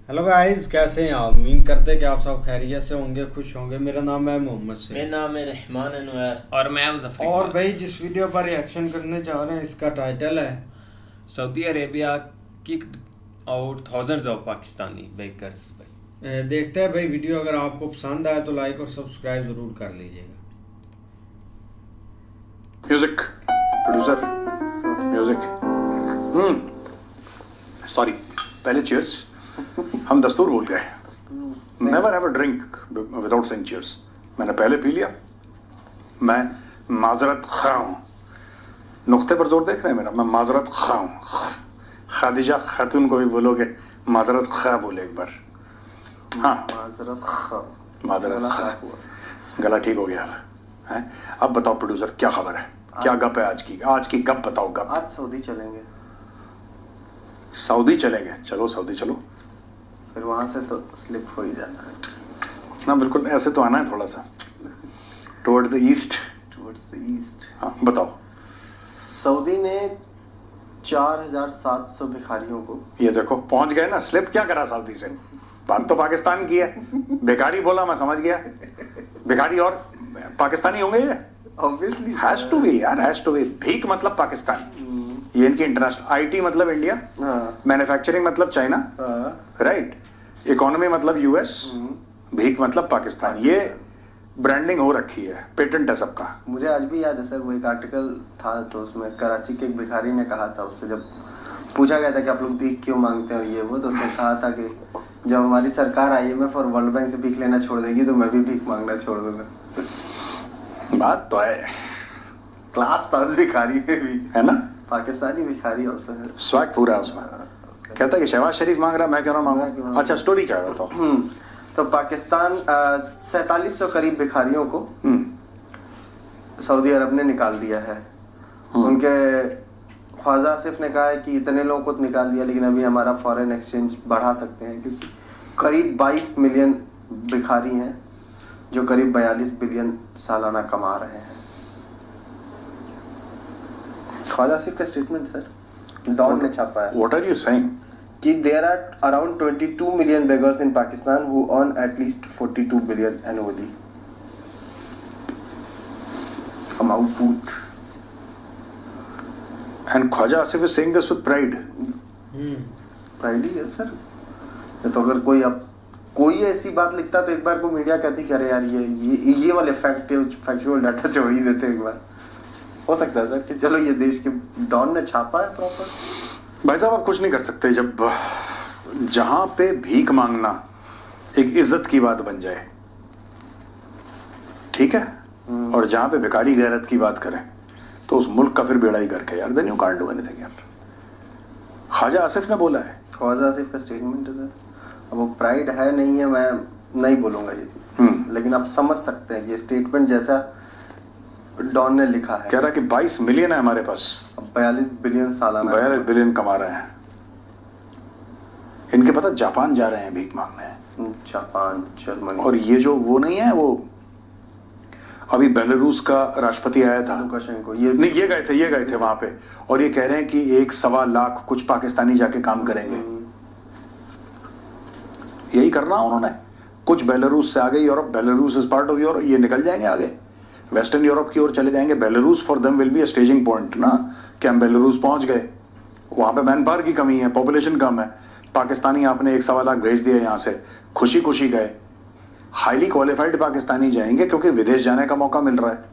Hello guys, कैसे हैं आप? उम्मीद करते हैं कि आप सब खैरियत से होंगे, खुश होंगे। मेरा नाम है मोहम्मद से। मेरा नाम है रहमान अनवर। और मैं मुजफ्फर और इकबाल। भाई जिस वीडियो पर रिएक्शन करने जा रहे हैं इसका टाइटल है Saudi Arabia kicked out thousands of Pakistani bakers. देखते हैं भाई वीडियो। अगर आपको पसंद आए तो लाइक और सब्सक्राइब जरूर कर लीजिएगा। म्यूजिक प्रोड्यूसर म्यूजिक सॉरी, पहले चीयर्स। हम दस्तूर भूल गए। Never ever drink without saying cheers. मैंने पहले पी लिया, मैं माजरत खा हूं। नुक्ते पर जोर देख रहे हैं मेरा, मैं माजरत खा हूं। खादिजा खातून को भी बोलोगे माजरत खा बोले एक बार। हाँ, माजरत खा। गला ठीक हो गया अब है। अब बताओ प्रोड्यूसर, क्या खबर है, क्या गप है आज की गप बताओ। गप आज सऊदी चलेंगे, सऊदी चलेंगे। चलो सऊदी चलो, फिर वहां से तो स्लिप हो ही जाना है। ना बिल्कुल ऐसे तो आना है थोड़ा सा टुवर्ड्स द ईस्ट। हाँ बताओ। सऊदी ने 4,700 भिखारियों को, ये देखो पहुंच गए ना। स्लिप क्या करा सऊदी से, बात तो पाकिस्तान की है। भिखारी बोला, मैं समझ गया। भिखारी और पाकिस्तानी होंगे ये, ऑब्वियसली हैज टू बी यार, हैज टू बी। भीख मतलब पाकिस्तान, ये इनकी इंटरनेशनल। आईटी मतलब इंडिया, मैन्युफैक्चरिंग मतलब चाइना, राइट। इकोनॉमी मतलब यूएस, भीख मतलब पाकिस्तान। ये ब्रांडिंग हो रखी है, पेटेंट है सबका। मुझे आज भी याद है सर, वो एक आर्टिकल था तो उसमें कराची के एक भिखारी ने कहा था, उससे जब पूछा गया था कि आप लोग भीख क्यों मांगते हो ये वो, तो उसने कहा था कि जब हमारी सरकार आईएमएफ और वर्ल्ड बैंक से भीख लेना छोड़ देगी तो मैं भी भीख मांगना छोड़ दूंगा। बात तो है, क्लास था उस भिखारी में भी, है ना। पाकिस्तानी भिखारी ऑल्सो है। स्वैग पूरा है उसमें। कहता है कि शहबाज शरीफ मांग रहा, मैं क्यों ना मांगू। अच्छा स्टोरी क्या है बताओ। तो पाकिस्तान 4700 करीब भिखारियों को सऊदी अरब ने निकाल दिया है। उनके ख्वाजा आसिफ ने कहा है कि इतने लोगों को तो निकाल दिया, लेकिन अभी हमारा फॉरेन एक्सचेंज बढ़ा सकते हैं, क्योंकि करीब 22 मिलियन भिखारी हैं जो करीब 42 बिलियन सालाना कमा रहे हैं। ख्वाजा आसिफ का स्टेटमेंट सर, डॉन ने छापा है। What are you saying? कि there are around 22 million beggars in Pakistan who earn at least 42 billion annually. Amount. And Khwaja Asif is saying this with pride. Pride ही है सर। ये तो अगर कोई ऐसी बात लिखता तो एक बार को मीडिया कहती कि अरे यार ये वाले फैक्चुअल डाटा छोड़ ही देते एक बार। हो सकता है सर कि चलो ये देश के डॉन ने छापा है प्रॉपर। भाई साहब आप कुछ नहीं कर सकते जब जहां पे भीख मांगना एक इज्जत की बात बन जाए, ठीक है, और जहां पे भिखारी गैरत की बात करें तो उस मुल्क का फिर बेड़ा ही करके यार। Then you can't do anything यार। ख्वाजा आसिफ ने बोला है, ख्वाजा आसिफ का स्टेटमेंट है सर। अब वो प्राइड है नहीं है मैं नहीं बोलूंगा ये, लेकिन आप समझ सकते हैं ये स्टेटमेंट जैसा डॉन ने लिखा है। कह रहा कि 22 मिलियन है हमारे पास, 42 बिलियन सालाना, 42 बिलियन कमा रहे हैं। इनके पता जापान जा रहे हैं भीख मांगने। Japan, Germany. और ये जो वो नहीं है, वो अभी बेलारूस का राष्ट्रपति आया था, लुकाशेंको, ये गए थे वहां पे, और ये कह रहे हैं कि 1.25 लाख कुछ पाकिस्तानी जाके काम करेंगे। यही करना उन्होंने। कुछ बेलारूस से आगे, Europe, Belarus is part of Europe, ये निकल जाएंगे आगे वेस्टर्न यूरोप की ओर चले जाएंगे। Belarus for them will be a staging point ना, कि हम बेलारूस पहुंच गए, वहां पे मैन पावर की कमी है, पॉपुलेशन कम है। पाकिस्तानी आपने 1.25 लाख भेज दिया यहाँ से, खुशी खुशी गए। हाईली क्वालिफाइड पाकिस्तानी जाएंगे क्योंकि विदेश जाने का मौका मिल रहा है,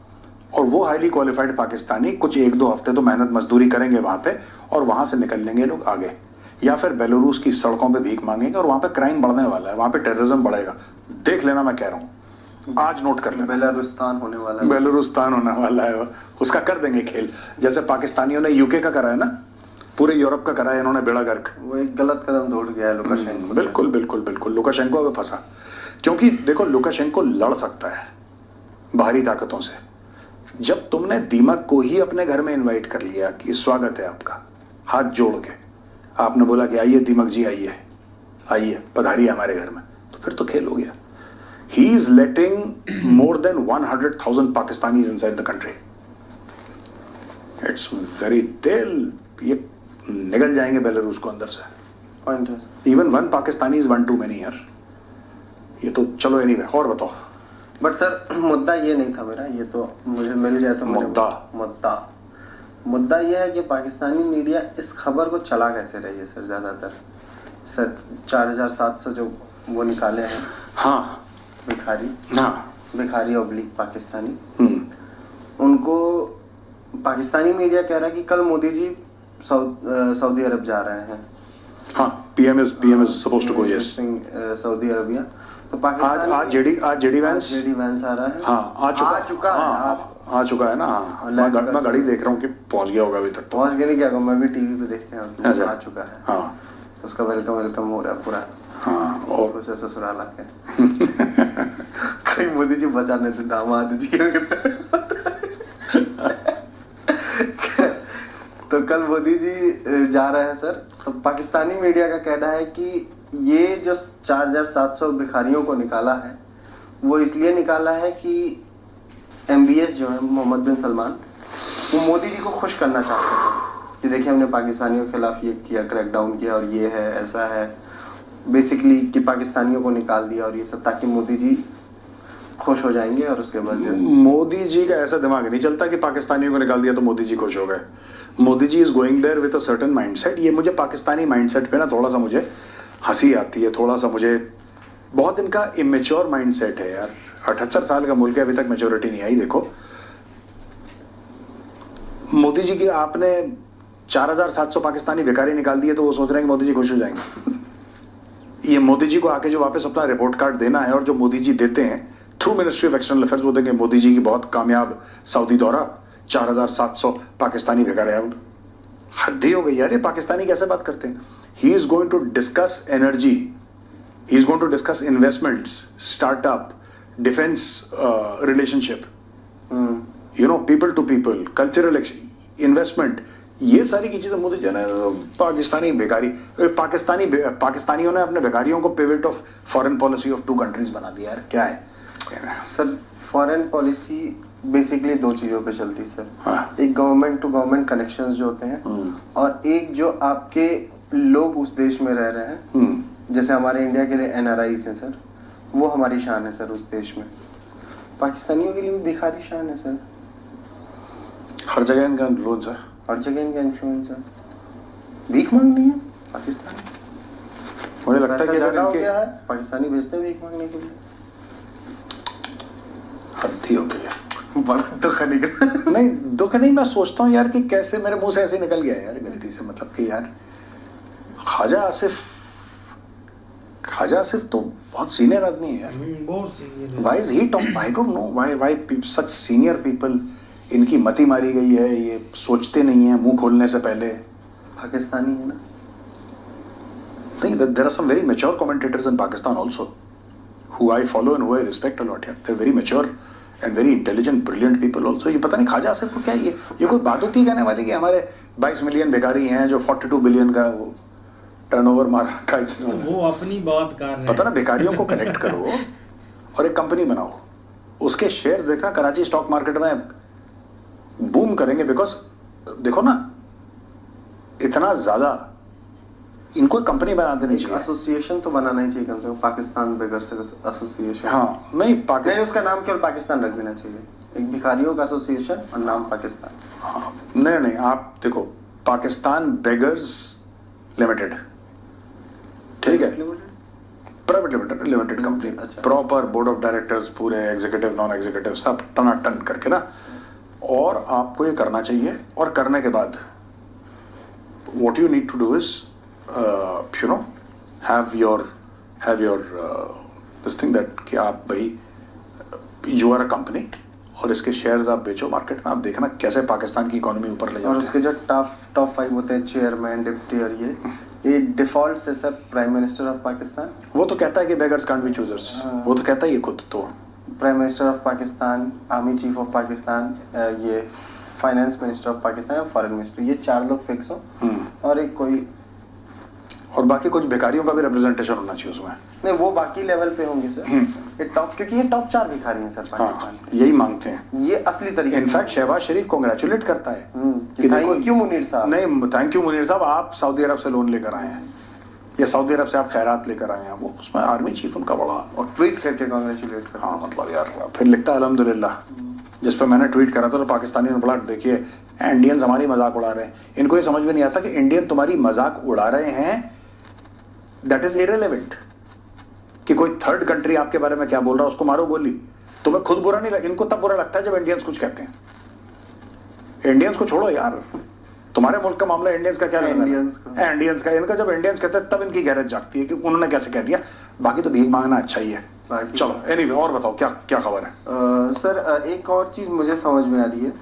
और वो हाईली क्वालिफाइड पाकिस्तानी कुछ 1-2 हफ्ते तो मेहनत मजदूरी करेंगे वहां पे, और वहां से निकल लेंगे लोग आगे, या फिर बेलारूस की सड़कों पे भीख मांगेंगे, और वहां पे क्राइम बढ़ने वाला है, वहां पे टेररिज्म बढ़ेगा। देख लेना, मैं कह रहा हूँ, आज नोट कर लेना। बेलारूस्तान होने वाला है, बेलारूस्तान होने वाला है, उसका कर देंगे खेल, जैसे पाकिस्तानियों ने यूके का करा है ना, पूरे यूरोप का करा है इन्होंने बेड़ा गर्क। वो एक गलत कदम दौड़ गया है लुकाशेंको। बिल्कुल बिल्कुल बिल्कुल, लुकाशेंको अब फंसा, क्योंकि देखो लुकाशेंको लड़ सकता है बाहरी ताकतों से। जब तुमने दीमक को ही अपने घर में इनवाइट कर लिया कि स्वागत है आपका, हाथ जोड़ के आपने बोला कि आइए दीमक जी, आइए आइए पधारिए हमारे घर में, तो फिर तो खेल हो गया। He is letting more than 100,000 Pakistanis inside the country. It's very, ये निकल जाएंगे बेलारूस को अंदर से। पॉइंट है। Even one Pakistani is one two many यार। ये तो चलो एनीवे, और बताओ। बट सर मुद्दा ये नहीं था मेरा, ये तो मुझे मिल जाए तो मुद्दा ये है कि पाकिस्तानी मीडिया इस खबर को चला कैसे रही है सर ज्यादातर। सर 4700 जो वो निकाले हैं, हाँ भिखारी ऑब्लिक पाकिस्तानी, उनको पाकिस्तानी मीडिया कह रहा है कि कल मोदी जी सऊदी अरब जा रहे हैं। हाँ, PM is supposed to go, yes, Saudi Arabia. तो पाकिस्तान आज जेडी वैंस आ रहा है। हाँ, आ चुका है ना। हाँ, मैं गाड़ी देख रहा हूँ कि पहुंच गया होगा अभी तक। तो पहुंच गया नहीं, क्या मैं भी टीवी पे देख रहा हूँ, आ चुका है। हाँ, तो उसका वेलकम हो रहा है पूरा। हाँ, और उसे ससुराल आके कहीं मोदी जी बचाने थे दामाद जी। तो कल मोदी जी जा रहे हैं सर। तो पाकिस्तानी मीडिया का कहना है कि ये जो 4700 भिखारियों को निकाला है वो इसलिए निकाला है कि MBS जो है मोहम्मद बिन सलमान, वो मोदी जी को खुश करना चाहते हैं कि देखिए हमने पाकिस्तानियों के खिलाफ ये किया, क्रैकडाउन किया, और ये है, ऐसा है, बेसिकली कि पाकिस्तानियों को निकाल दिया और ये सब, ताकि मोदी जी खुश हो जाएंगे। और उसके बाद मोदी जी का ऐसा दिमाग नहीं चलता कि पाकिस्तानियों को निकाल दिया तो मोदी जी खुश हो गए। Modi ji is going there with a certain mindset. ये मुझे पाकिस्तानी माइंडसेट पे ना थोड़ा सा मुझे हंसी आती है, थोड़ा सा मुझे, बहुत इनका इमेच्योर माइंडसेट है यार। 78 साल का मुल्क है, अभी तक मैच्योरिटी नहीं आई। देखो मोदी जी की आपने 4700 पाकिस्तानी भिखारी निकाल दिए तो वो सोच रहे हैं कि मोदी जी खुश हो जाएंगे। ये मोदी जी को आके जो वापस अपना रिपोर्ट कार्ड देना है, और जो मोदी जी देते हैं through ministry of external affairs, वो देंगे मोदी जी की बहुत कामयाब सऊदी दौरा, 4700 पाकिस्तानी भिखारी। हद ही हो गई यार, ये पाकिस्तानी कैसे बात करते हैं। He is going to discuss energy, he is going to discuss investments, startup, defence relationship, you know, people to people, cultural investment, ये सारी की चीजें मोदी जी ने पाकिस्तानी भिखारी, पाकिस्तानियों ने अपने भिखारियों को pivot of foreign policy of 2 countries बना दिया यार। क्या है सर, फॉरेन पॉलिसी बेसिकली 2 चीजों पे चलती है सर। हाँ। एक गवर्नमेंट टू गवर्नमेंट कनेक्शंस जो होते हैं, और एक जो आपके लोग उस देश में रह रहे हैं, जैसे हमारे इंडिया के लिए NRIs हैं सर, वो हमारी शान है सर उस देश में। पाकिस्तानियों के लिए भी भिखारी शान है सर। हर जगह इनका इन्फ्लुएंस है, हर जगह इनका इन्फ्लुएंस है। भीख मांगनी है पाकिस्तान, मुझे लगता है कि ज्यादा हो गया है, पाकिस्तानी भेजते हैं भीख मांगने के लिए। हद ही हो गई है। बड़ा दुख निकला। नहीं, दुख नहीं, मैं सोचता हूँ यार कि कैसे मेरे मुंह से ऐसे निकल गया यार गलती से। मतलब कि यार ख्वाजा आसिफ तो बहुत सीनियर आदमी है यार। बहुत senior. Why is he top? I don't know why such senior people, इनकी मति मारी गई है, ये सोचते नहीं है मुंह खोलने से पहले। पाकिस्तानी है ना। नहीं, there are some very mature commentators in Pakistan also who I follow and who I respect a lot. They're very mature and very intelligent, brilliant people also. ये पता नहीं ख्वाजा आसिफ को क्या ये कोई बात होती है कहने वाली कि हमारे 22 मिलियन भिखारी हैं जो 42 बिलियन का वो टर्नओवर मार रखा है। वो अपनी बात कर रहे हैं। पता ना, भिखारियों को कनेक्ट करो और एक कंपनी बनाओ, उसके शेयर्स देखना कराची स्टॉक मार्केट में बूम करेंगे। बिकॉज देखो ना, इतना ज्यादा इनको एक कंपनी बना देनी चाहिए। एसोसिएशन तो बनाना ही चाहिए कम से कम, पाकिस्तान बेगर्स एसोसिएशन। हाँ, नहीं पाकिस्तान, उसका नाम केवल पाकिस्तान रख देना चाहिए, एक भिखारियों का एसोसिएशन और नाम पाकिस्तान। हाँ, नहीं, आप देखो, पाकिस्तान बेगर्स लिमिटेड, ठीक है, private limited company, proper board of directors, पूरे एग्जीक्यूटिव नॉन एग्जीक्यूटिव सब टनाटन करके ना। और आपको ये करना चाहिए, और करने के बाद what you need to do is you know have your this thing that कि आप भाई you are a company, और इसके शेयर्स आप बेचो मार्केट में। आप देखना कैसे पाकिस्तान की इकोनॉमी ऊपर ले जाते हैं। और उसके जो टॉप 5 होते हैं, चेयरमैन, डिप्टी, और ये डिफॉल्ट से सब प्राइम मिनिस्टर ऑफ पाकिस्तान। वो तो कहता है कि बेगर्स कांट बी चूजर्स, वो तो कहता है ये खुद। तो prime minister of Pakistan, army chief of Pakistan, ये फाइनेंस मिनिस्टर ऑफ पाकिस्तान और फॉरेन मिनिस्टर, ये 4 लोग फिक्स हो, और एक कोई, और बाकी कुछ भिखारियों का भी रिप्रेजेंटेशन होना चाहिए उसमें। नहीं, वो बाकी लेवल पे होंगे सर। ये टॉप, क्योंकि ये टॉप 4 भिखारी हैं सर पाकिस्तान के। यही मांगते हैं ये असली तरीके। इनफैक्ट शहबाज शरीफ कांग्रेचुलेट करता है कि थैंक यू मुनीर साहब। नहीं, थैंक यू मुनीर साहब, आप सऊदी अरब से लोन लेकर आए हैं। या सऊदी अरब से आप खैरात लेकर आए हैं, वो उसमें आर्मी चीफ उनका बड़ा, और ट्वीट करके कॉन्ग्रेचुलेट कर। हाँ मतलब यार, फिर लिखता है अल्हम्दुलिल्लाह, जिस पर मैंने ट्वीट करा था तो पाकिस्तानी ने बोला देखिए इंडियंस हमारी मजाक उड़ा रहे हैं। इनको ये समझ में नहीं आता कि इंडियन तुम्हारी मजाक उड़ा रहे हैं, दैट इज इररिलेवेंट। कि कोई थर्ड कंट्री आपके बारे में क्या बोल रहा है उसको मारो गोली, तुम्हें खुद बुरा नहीं लगता, इनको तब बुरा लगता है जब इंडियंस कुछ कहते हैं। इंडियंस को छोड़ो यार, तुम्हारे मुल्क का मामला इंडियंस का क्या लेना है? इंडियंस का, इनका जब इंडियंस कहते हैं तब इनकी गैरत जागती है कि उन्होंने कैसे कह दिया। बाकी तो भीख मांगना अच्छा ही है। चलो एनीवे, और बताओ क्या क्या खबर है? सर एक और चीज मुझे समझ में आ रही है,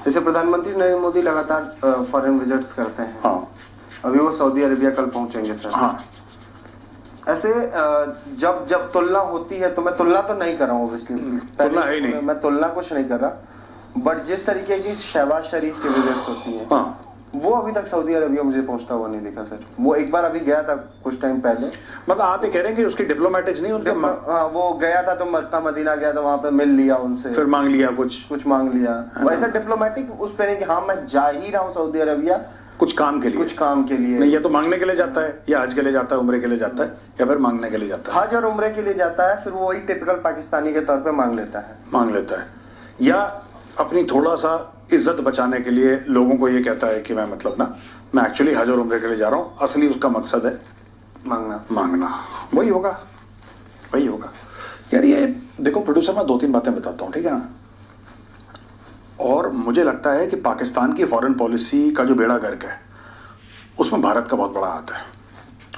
जैसे प्रधानमंत्री नरेंद्र मोदी लगातार फॉरेन विजिट्स करते हैं। हाँ, अभी वो सऊदी अरेबिया कल पहुंचेंगे सर। हाँ, ऐसे जब जब तुलना होती है, तो मैं तुलना तो नहीं कर रहा हूँ ऑब्वियसली, तुलना है ही नहीं, मैं तुलना कुछ नहीं कर रहा, बट जिस तरीके की शहबाज शरीफ की विजिट्स होती है, हाँ, वो अभी तक सऊदी अरबिया मुझे पहुंचता हुआ नहीं दिखा सर। वो एक बार अभी गया था कुछ टाइम पहले। मतलब आप ये कह रहे हैं कि उसकी डिप्लोमेटिक्स नहीं उनके हाँ, वो गया था तो मक्का मदीना गया था, वहां पे मिल लिया उनसे, फिर मांग लिया कुछ मांग लिया। वैसा डिप्लोमेटिक उस पे नहीं कि हाँ मैं जा ही रहा हूँ सऊदी अरबिया कुछ काम के लिए नहीं, या तो मांगने के लिए जाता है, या हज के लिए जाता है, उम्रे के लिए जाता है, या फिर मांगने के लिए जाता है। हज और उम्रे के लिए जाता है, फिर वो वही टिपिकल पाकिस्तानी के तौर पे मांग लेता है, या अपनी थोड़ा सा इज्जत बचाने के लिए लोगों को ये कहता है कि मैं मतलब ना, मैं एक्चुअली हज और उम्रे के लिए जा रहा हूँ, असली उसका मकसद है मांगना। वही होगा यार। ये देखो प्रोड्यूसर, मैं 2-3 बातें बताता हूँ, ठीक है ना। और मुझे लगता है कि पाकिस्तान की फॉरेन पॉलिसी का जो बेड़ा गर्क है उसमें भारत का बहुत बड़ा हाथ है,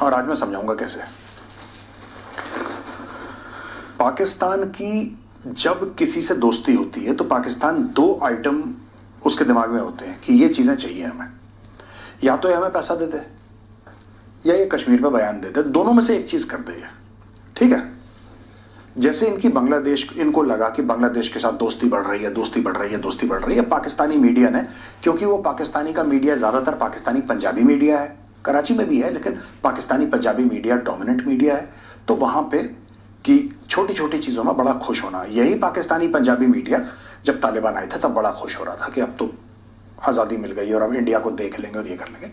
और आज मैं समझाऊंगा कैसे। पाकिस्तान की जब किसी से दोस्ती होती है तो पाकिस्तान 2 आइटम उसके दिमाग में होते हैं कि ये चीजें चाहिए हमें, या तो ये हमें पैसा देते या ये कश्मीर पे बयान देते, दोनों में से एक चीज कर दे, ठीक है। जैसे इनको लगा कि बांग्लादेश के साथ दोस्ती बढ़ रही है, पाकिस्तानी मीडिया ने, क्योंकि वो पाकिस्तानी का मीडिया ज्यादातर पाकिस्तानी पंजाबी मीडिया है, कराची में भी है लेकिन Pakistani Punjabi media dominant media है, तो वहां पे कि छोटी छोटी चीजों में बड़ा खुश होना। यही पाकिस्तानी पंजाबी मीडिया जब तालिबान आए थे तब बड़ा खुश हो रहा था कि अब तो आजादी मिल गई और अब इंडिया को देख लेंगे और ये कर लेंगे।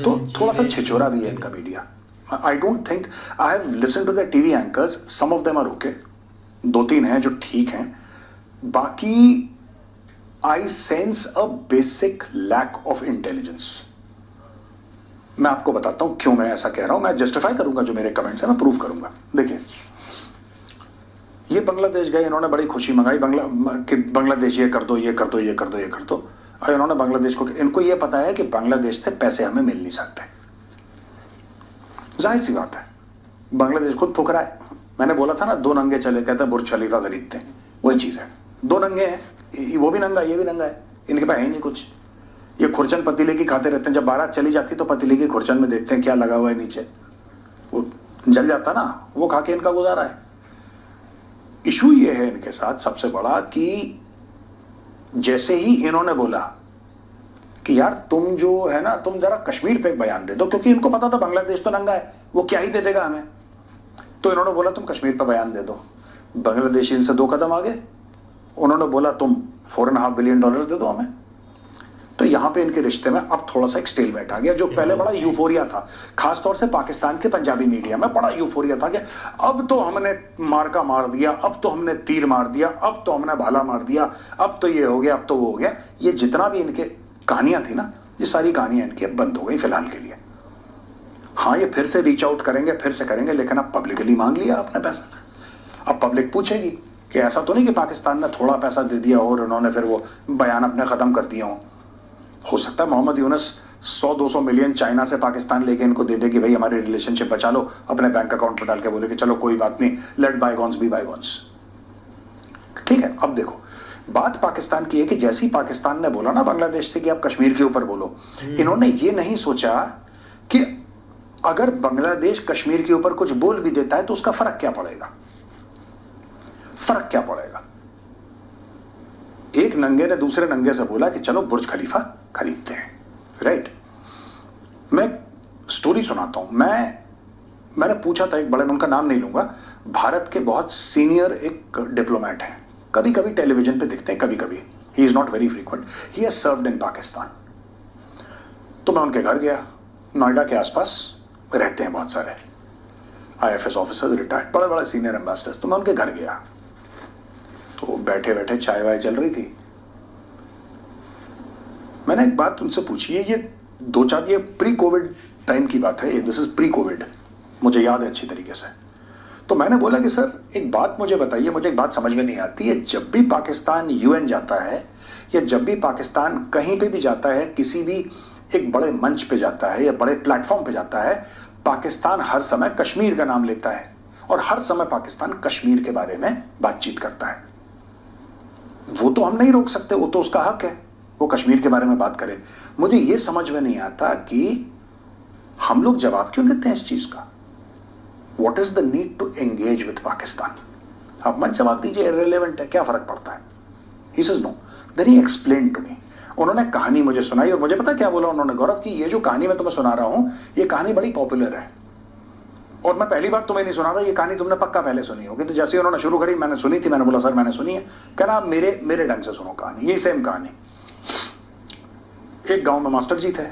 तो थोड़ा सा छिछोरा भी है इनका media. I don't think, I have listened to the TV anchors, some of them are okay, 2-3 हैं जो ठीक हैं, बाकी I sense a basic lack of intelligence। मैं आपको बताता हूं क्यों मैं ऐसा कह रहा हूं, मैं जस्टिफाई करूंगा जो मेरे कमेंट्स हैं, मैं प्रूव करूंगा। देखिए, ये बांग्लादेश गए, इन्होंने बड़ी खुशी मंगाई कि बांग्लादेश ये कर दो, और इन्होंने बांग्लादेश को, इनको ये पता है कि बांग्लादेश से पैसे हमें मिल नहीं सकते, जाहिर सी बात है। बांग्लादेश खुद फुकरा है। मैंने बोला था ना 2 नंगे चले, कहते बुर्ज खलीफा खरीदते हैं, वही चीज है। 2 नंगे हैं, वो भी नंगा ये भी नंगा है, इनके पास है ही नहीं कुछ। ये खुरचन पतीले की खाते रहते हैं, जब बारात चली जाती तो पतीले की खुरचन में देखते हैं क्या लगा हुआ है नीचे, वो जल जाता ना, वो खा के इनका गुजारा है। इशू ये है इनके साथ सबसे बड़ा कि जैसे ही इन्होंने बोला कि यार तुम जो है ना, तुम जरा कश्मीर पे एक बयान दे दो, क्योंकि इनको पता था बांग्लादेश तो नंगा है, वो क्या ही दे देगा हमें, तो इन्होंने बोला तुम कश्मीर पे बयान दे दो। बांग्लादेशी इनसे 2 कदम आगे, उन्होंने बोला तुम $4.5 बिलियन दे दो हमें। तो यहां पे इनके रिश्ते में अब थोड़ा सा एक स्टेलमेट आ गया। जो पहले बड़ा यूफोरिया था, खासतौर से पाकिस्तान के पंजाबी मीडिया में बड़ा यूफोरिया था कि अब तो हमने मार्का मार दिया, अब तो हमने तीर मार दिया, अब तो हमने भाला मार दिया, अब तो ये हो गया, अब तो वो हो गया। ये जितना भी इनके कहानियां थी ना, ये सारी कहानियां इनकी बंद हो गई फिलहाल के लिए। हाँ, ये फिर से रीच आउट करेंगे, फिर से करेंगे, लेकिन अब पब्लिकली मांग लिया आपने पैसा। अब पब्लिक पूछेगी कि ऐसा तो नहीं कि पाकिस्तान ने थोड़ा पैसा दे दिया और उन्होंने फिर वो बयान अपने खत्म कर दिए हो सकता है मोहम्मद यूनुस 100-200 मिलियन चाइना से पाकिस्तान लेके इनको दे दे कि भाई हमारी रिलेशनशिप बचा लो, अपने बैंक अकाउंट पर डाल के बोले कि चलो कोई बात नहीं, लेट बायगॉन्स बी बायगॉन्स। ठीक है, अब देखो बात पाकिस्तान की है कि जैसी पाकिस्तान ने बोला ना बांग्लादेश से कि आप कश्मीर के ऊपर बोलो, इन्होंने ये नहीं सोचा कि अगर बांग्लादेश कश्मीर के ऊपर कुछ बोल भी देता है तो उसका फर्क क्या पड़ेगा। फर्क क्या पड़ेगा। एक नंगे ने दूसरे नंगे से बोला कि चलो बुर्ज खलीफा खरीदते हैं, राइट। मैं स्टोरी सुनाता हूं। मैंने पूछा था एक बड़े, उनका नाम नहीं लूंगा, भारत के बहुत सीनियर एक डिप्लोमेट हैं, कभी कभी टेलीविजन पे दिखते हैं, कभी कभी, he is not very frequent, he has served in Pakistan. तो मैं उनके घर गया, नोएडा के आसपास, रहते हैं बहुत सारे IFS ऑफिसर्स, रिटायर्ड, बड़े बड़े सीनियर एम्बेसडर्स। तो मैं उनके घर गया, तो बैठे बैठे चाय वाय चल रही थी। मैंने एक बात उनसे पूछी है, ये 2-4, ये प्री कोविड टाइम की बात है, दिस इज प्री कोविड, मुझे याद है अच्छी तरीके से। तो मैंने बोला कि सर एक बात मुझे बताइए, मुझे एक बात समझ में नहीं आती है, जब भी पाकिस्तान UN जाता है या जब भी पाकिस्तान कहीं पे भी जाता है, किसी भी एक बड़े मंच पे जाता है या बड़े प्लेटफॉर्म पे जाता है, पाकिस्तान हर समय कश्मीर का नाम लेता है और हर समय पाकिस्तान कश्मीर के बारे में बातचीत करता है। वो तो हम नहीं रोक सकते, वो तो उसका हक है, वो कश्मीर के बारे में बात करे। मुझे ये समझ में नहीं आता कि हम लोग जवाब क्यों देते हैं इस चीज का। What is the need to engage with Pakistan? आप मत जवाब दीजिए, irrelevant है, क्या फर्क पड़ता है। He says no. Then he explained to me. उन्होंने कहानी मुझे सुनाई और मुझे पता क्या बोला उन्होंने, गौरव, कि ये जो कहानी मैं तुम्हें सुना रहा हूं, ये कहानी बड़ी पॉपुलर है और मैं पहली बार तुम्हें नहीं सुना रहा, ये कहानी तुमने पक्का पहले सुनी होगी। तो जैसे उन्होंने शुरू करी, मैंने सुनी थी, मैंने बोला सर मैंने सुनी है। कहना आप मेरे ढंग से सुनो कहानी, ये सेम कहानी। एक गांव में मास्टर जी थे,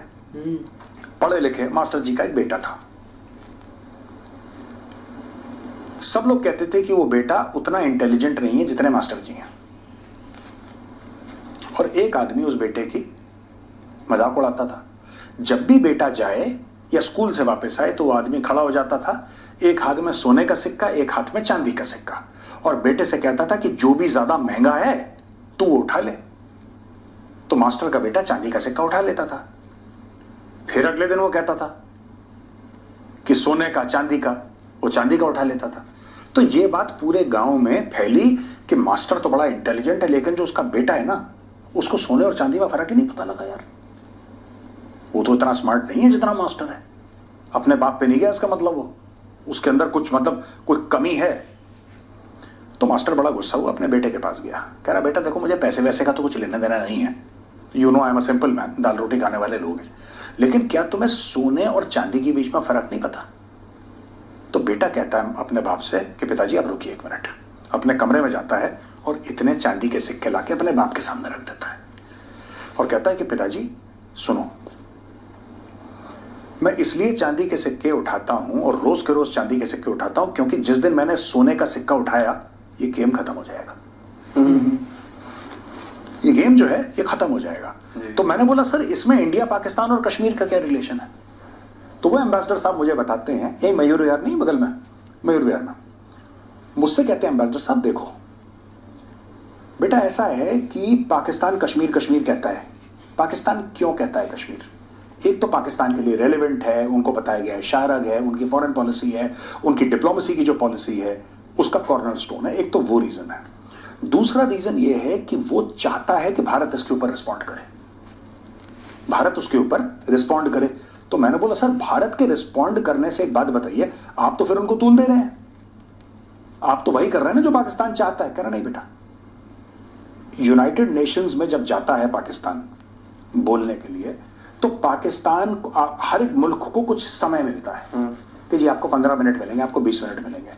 पढ़े लिखे मास्टर जी का एक बेटा था। सब लोग कहते थे कि वो बेटा उतना इंटेलिजेंट नहीं है जितने मास्टर जी हैं, और एक आदमी उस बेटे की मजाक उड़ाता था। जब भी बेटा जाए या स्कूल से वापस आए तो वो आदमी खड़ा हो जाता था, एक हाथ में सोने का सिक्का, एक हाथ में चांदी का सिक्का, और बेटे से कहता था कि जो भी ज्यादा महंगा है तू वो उठा ले। तो मास्टर का बेटा चांदी का सिक्का उठा लेता था। फिर अगले दिन वो कहता था कि सोने का, चांदी का, वो चांदी का उठा लेता था। तो ये बात पूरे गांव में फैली कि मास्टर तो बड़ा इंटेलिजेंट है, लेकिन जो उसका बेटा है ना, उसको सोने और चांदी में फर्क ही नहीं पता लगा यार। वो तो इतना स्मार्ट नहीं है जितना मास्टर है। अपने बाप पे नहीं गया इसका मतलब, वो उसके अंदर कुछ मतलब कोई कमी है। तो मास्टर बड़ा गुस्सा हुआ, अपने बेटे के पास गया, कह रहा बेटा देखो मुझे पैसे वैसे का तो कुछ लेना देना नहीं है, you know I am a simple man, दाल रोटी खाने वाले लोग हैं, लेकिन क्या तुम्हें सोने और चांदी के बीच में फर्क नहीं पता। तो बेटा कहता है अपने बाप से कि पिताजी आप रुकिए एक मिनट। अपने कमरे में जाता है और इतने चांदी के सिक्के लाके अपने बाप के सामने रख देता है और कहता है कि पिताजी सुनो, मैं इसलिए चांदी के सिक्के उठाता हूं और रोज के रोज चांदी के सिक्के उठाता हूं क्योंकि जिस दिन मैंने सोने का सिक्का उठाया ये गेम खत्म हो जाएगा। ये गेम जो है ये खत्म हो जाएगा। तो मैंने बोला सर इसमें इंडिया, पाकिस्तान और कश्मीर का क्या रिलेशन है। तो वो एम्बेसडर साहब मुझे बताते हैं, ये मयूर विहार नहीं बगल में, मयूर विहार में, मुझसे कहते हैं एम्बेसडर साहब देखो बेटा ऐसा है कि पाकिस्तान कश्मीर कश्मीर कहता है। पाकिस्तान क्यों कहता है कश्मीर? एक तो पाकिस्तान के लिए रेलेवेंट है, उनको बताया गया है, शारग है, उनकी फॉरेन पॉलिसी है, उनकी डिप्लोमेसी की जो पॉलिसी है उसका कॉर्नर स्टोन है। एक तो वो रीजन है। दूसरा रीजन ये है कि वो चाहता है कि भारत इसके ऊपर रिस्पॉन्ड करे, भारत उसके ऊपर रिस्पॉन्ड करे। तो मैंने बोला सर भारत के रिस्पॉन्ड करने से एक बात बताइए, आप तो फिर उनको तूल दे रहे हैं, आप तो वही कर रहे हैं ना जो पाकिस्तान चाहता है। कह रहा नहीं बेटा, यूनाइटेड नेशंस में जब जाता है पाकिस्तान बोलने के लिए तो पाकिस्तान हर एक मुल्क को कुछ समय मिलता है कि जी आपको 15 मिनट मिलेंगे, आपको 20 मिनट मिलेंगे।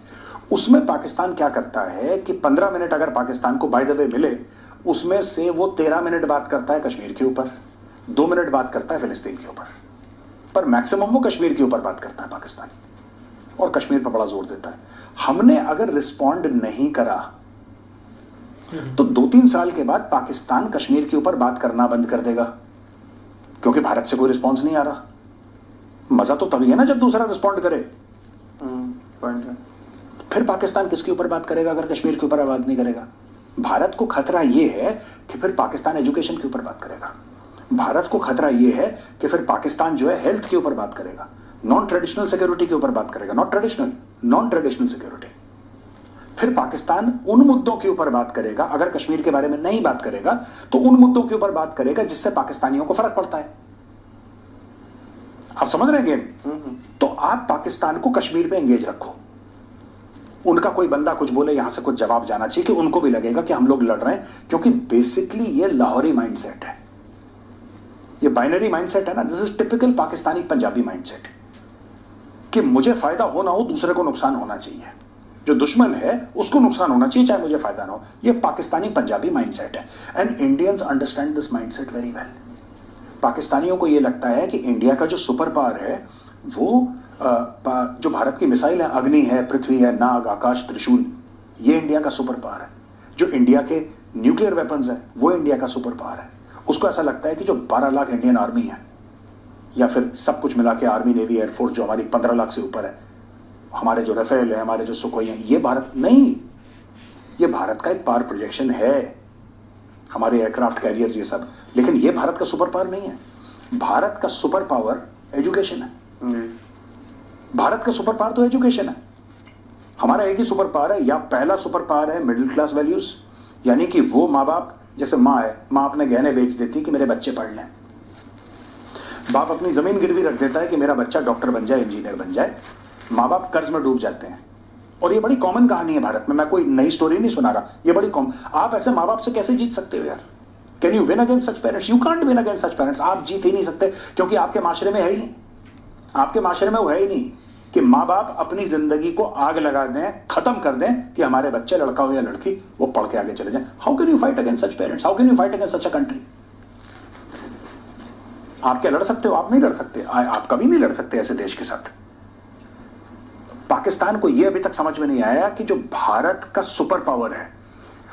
उसमें पाकिस्तान क्या करता है कि 15 मिनट अगर पाकिस्तान को बाय द वे मिले, उसमें से वो 13 मिनट बात करता है कश्मीर के ऊपर, 2 मिनट बात करता है फिलिस्तीन के ऊपर, पर मैक्सिमम वो कश्मीर के ऊपर बात करता है पाकिस्तान, और कश्मीर पर बड़ा जोर देता है। हमने अगर रिस्पॉन्ड नहीं करा तो 2-3 साल के बाद पाकिस्तान कश्मीर के ऊपर बात करना बंद कर देगा, क्योंकि भारत से कोई रिस्पॉन्स नहीं आ रहा। मजा तो तभी है ना जब दूसरा रिस्पॉन्ड करे। फिर पाकिस्तान किसके ऊपर बात करेगा अगर कश्मीर के ऊपर बात नहीं करेगा? भारत को खतरा यह है कि फिर पाकिस्तान एजुकेशन के ऊपर बात करेगा, भारत को खतरा यह है कि फिर पाकिस्तान जो है हेल्थ के ऊपर बात करेगा, नॉन ट्रेडिशनल सिक्योरिटी के ऊपर बात करेगा, not traditional, non traditional security. फिर पाकिस्तान उन मुद्दों के ऊपर बात करेगा, अगर कश्मीर के बारे में नहीं बात करेगा तो उन मुद्दों के ऊपर बात करेगा जिससे पाकिस्तानियों को फर्क पड़ता है। आप समझ रहे हैं गेम? तो आप पाकिस्तान को कश्मीर पे एंगेज रखो, उनका कोई बंदा कुछ बोले यहां से कुछ जवाब जाना चाहिए कि उनको भी लगेगा कि हम लोग लड़ रहे हैं, क्योंकि बेसिकली ये लाहौरी माइंडसेट है, ये बाइनरी माइंडसेट है ना। This is typical Pakistani Punjabi mindset कि मुझे फायदा हो ना हो, दूसरे को नुकसान होना चाहिए, जो दुश्मन है उसको नुकसान होना चाहिए चाहे मुझे फायदा ना हो। ये पाकिस्तानी पंजाबी माइंडसेट है, and Indians understand this mindset very well. पाकिस्तानियों को ये लगता है कि इंडिया का जो सुपर पावर है वो जो भारत की मिसाइल है, अग्नि है, पृथ्वी है, नाग, आकाश, त्रिशूल, ये इंडिया का सुपर पावर है। जो इंडिया के न्यूक्लियर वेपन्स है वो इंडिया का सुपर पावर है। उसको ऐसा लगता है कि जो 12 लाख इंडियन आर्मी है, या फिर सब कुछ मिला के आर्मी, नेवी, एयरफोर्स जो हमारी 15 लाख से ऊपर है, हमारे जो राफेल है, हमारे जो सुखोई हैं, ये भारत नहीं, ये भारत का एक पावर प्रोजेक्शन है, हमारे एयरक्राफ्ट कैरियर्स, ये सब। लेकिन ये भारत का सुपर पावर नहीं है। भारत का सुपर पावर एजुकेशन है। भारत का सुपर पावर तो एजुकेशन है। हमारा एक ही सुपर पावर है, या पहला सुपर पावर है मिडिल क्लास वैल्यूज, यानी कि वो माँ बाप, जैसे माँ है, माँ अपने गहने बेच देती है कि मेरे बच्चे पढ़ लें। बाप अपनी जमीन गिरवी रख देता है कि मेरा बच्चा डॉक्टर बन जाए, इंजीनियर बन जाए। माँ बाप कर्ज में डूब जाते हैं। और ये बड़ी कॉमन कहानी है भारत में, मैं कोई नई स्टोरी नहीं सुना रहा, ये बड़ी कॉमन। आप ऐसे माँ बाप से कैसे जीत सकते हो यार? Can you win against such parents? You can't win against such parents. आप जीत ही नहीं सकते, क्योंकि आपके माशरे में है ही नहीं, आपके माशरे में वो है ही नहीं कि माँ बाप अपनी जिंदगी को आग लगा दें, खत्म कर दें कि हमारे बच्चे, लड़का हो या लड़की, वो पढ़ के आगे चले जाएं। How can you fight against such parents? How can you fight against such a country? आप क्या लड़ सकते हो? आप नहीं लड़ सकते, आप कभी नहीं लड़ सकते ऐसे देश के साथ। पाकिस्तान को यह अभी तक समझ में नहीं आया कि जो भारत का सुपर पावर है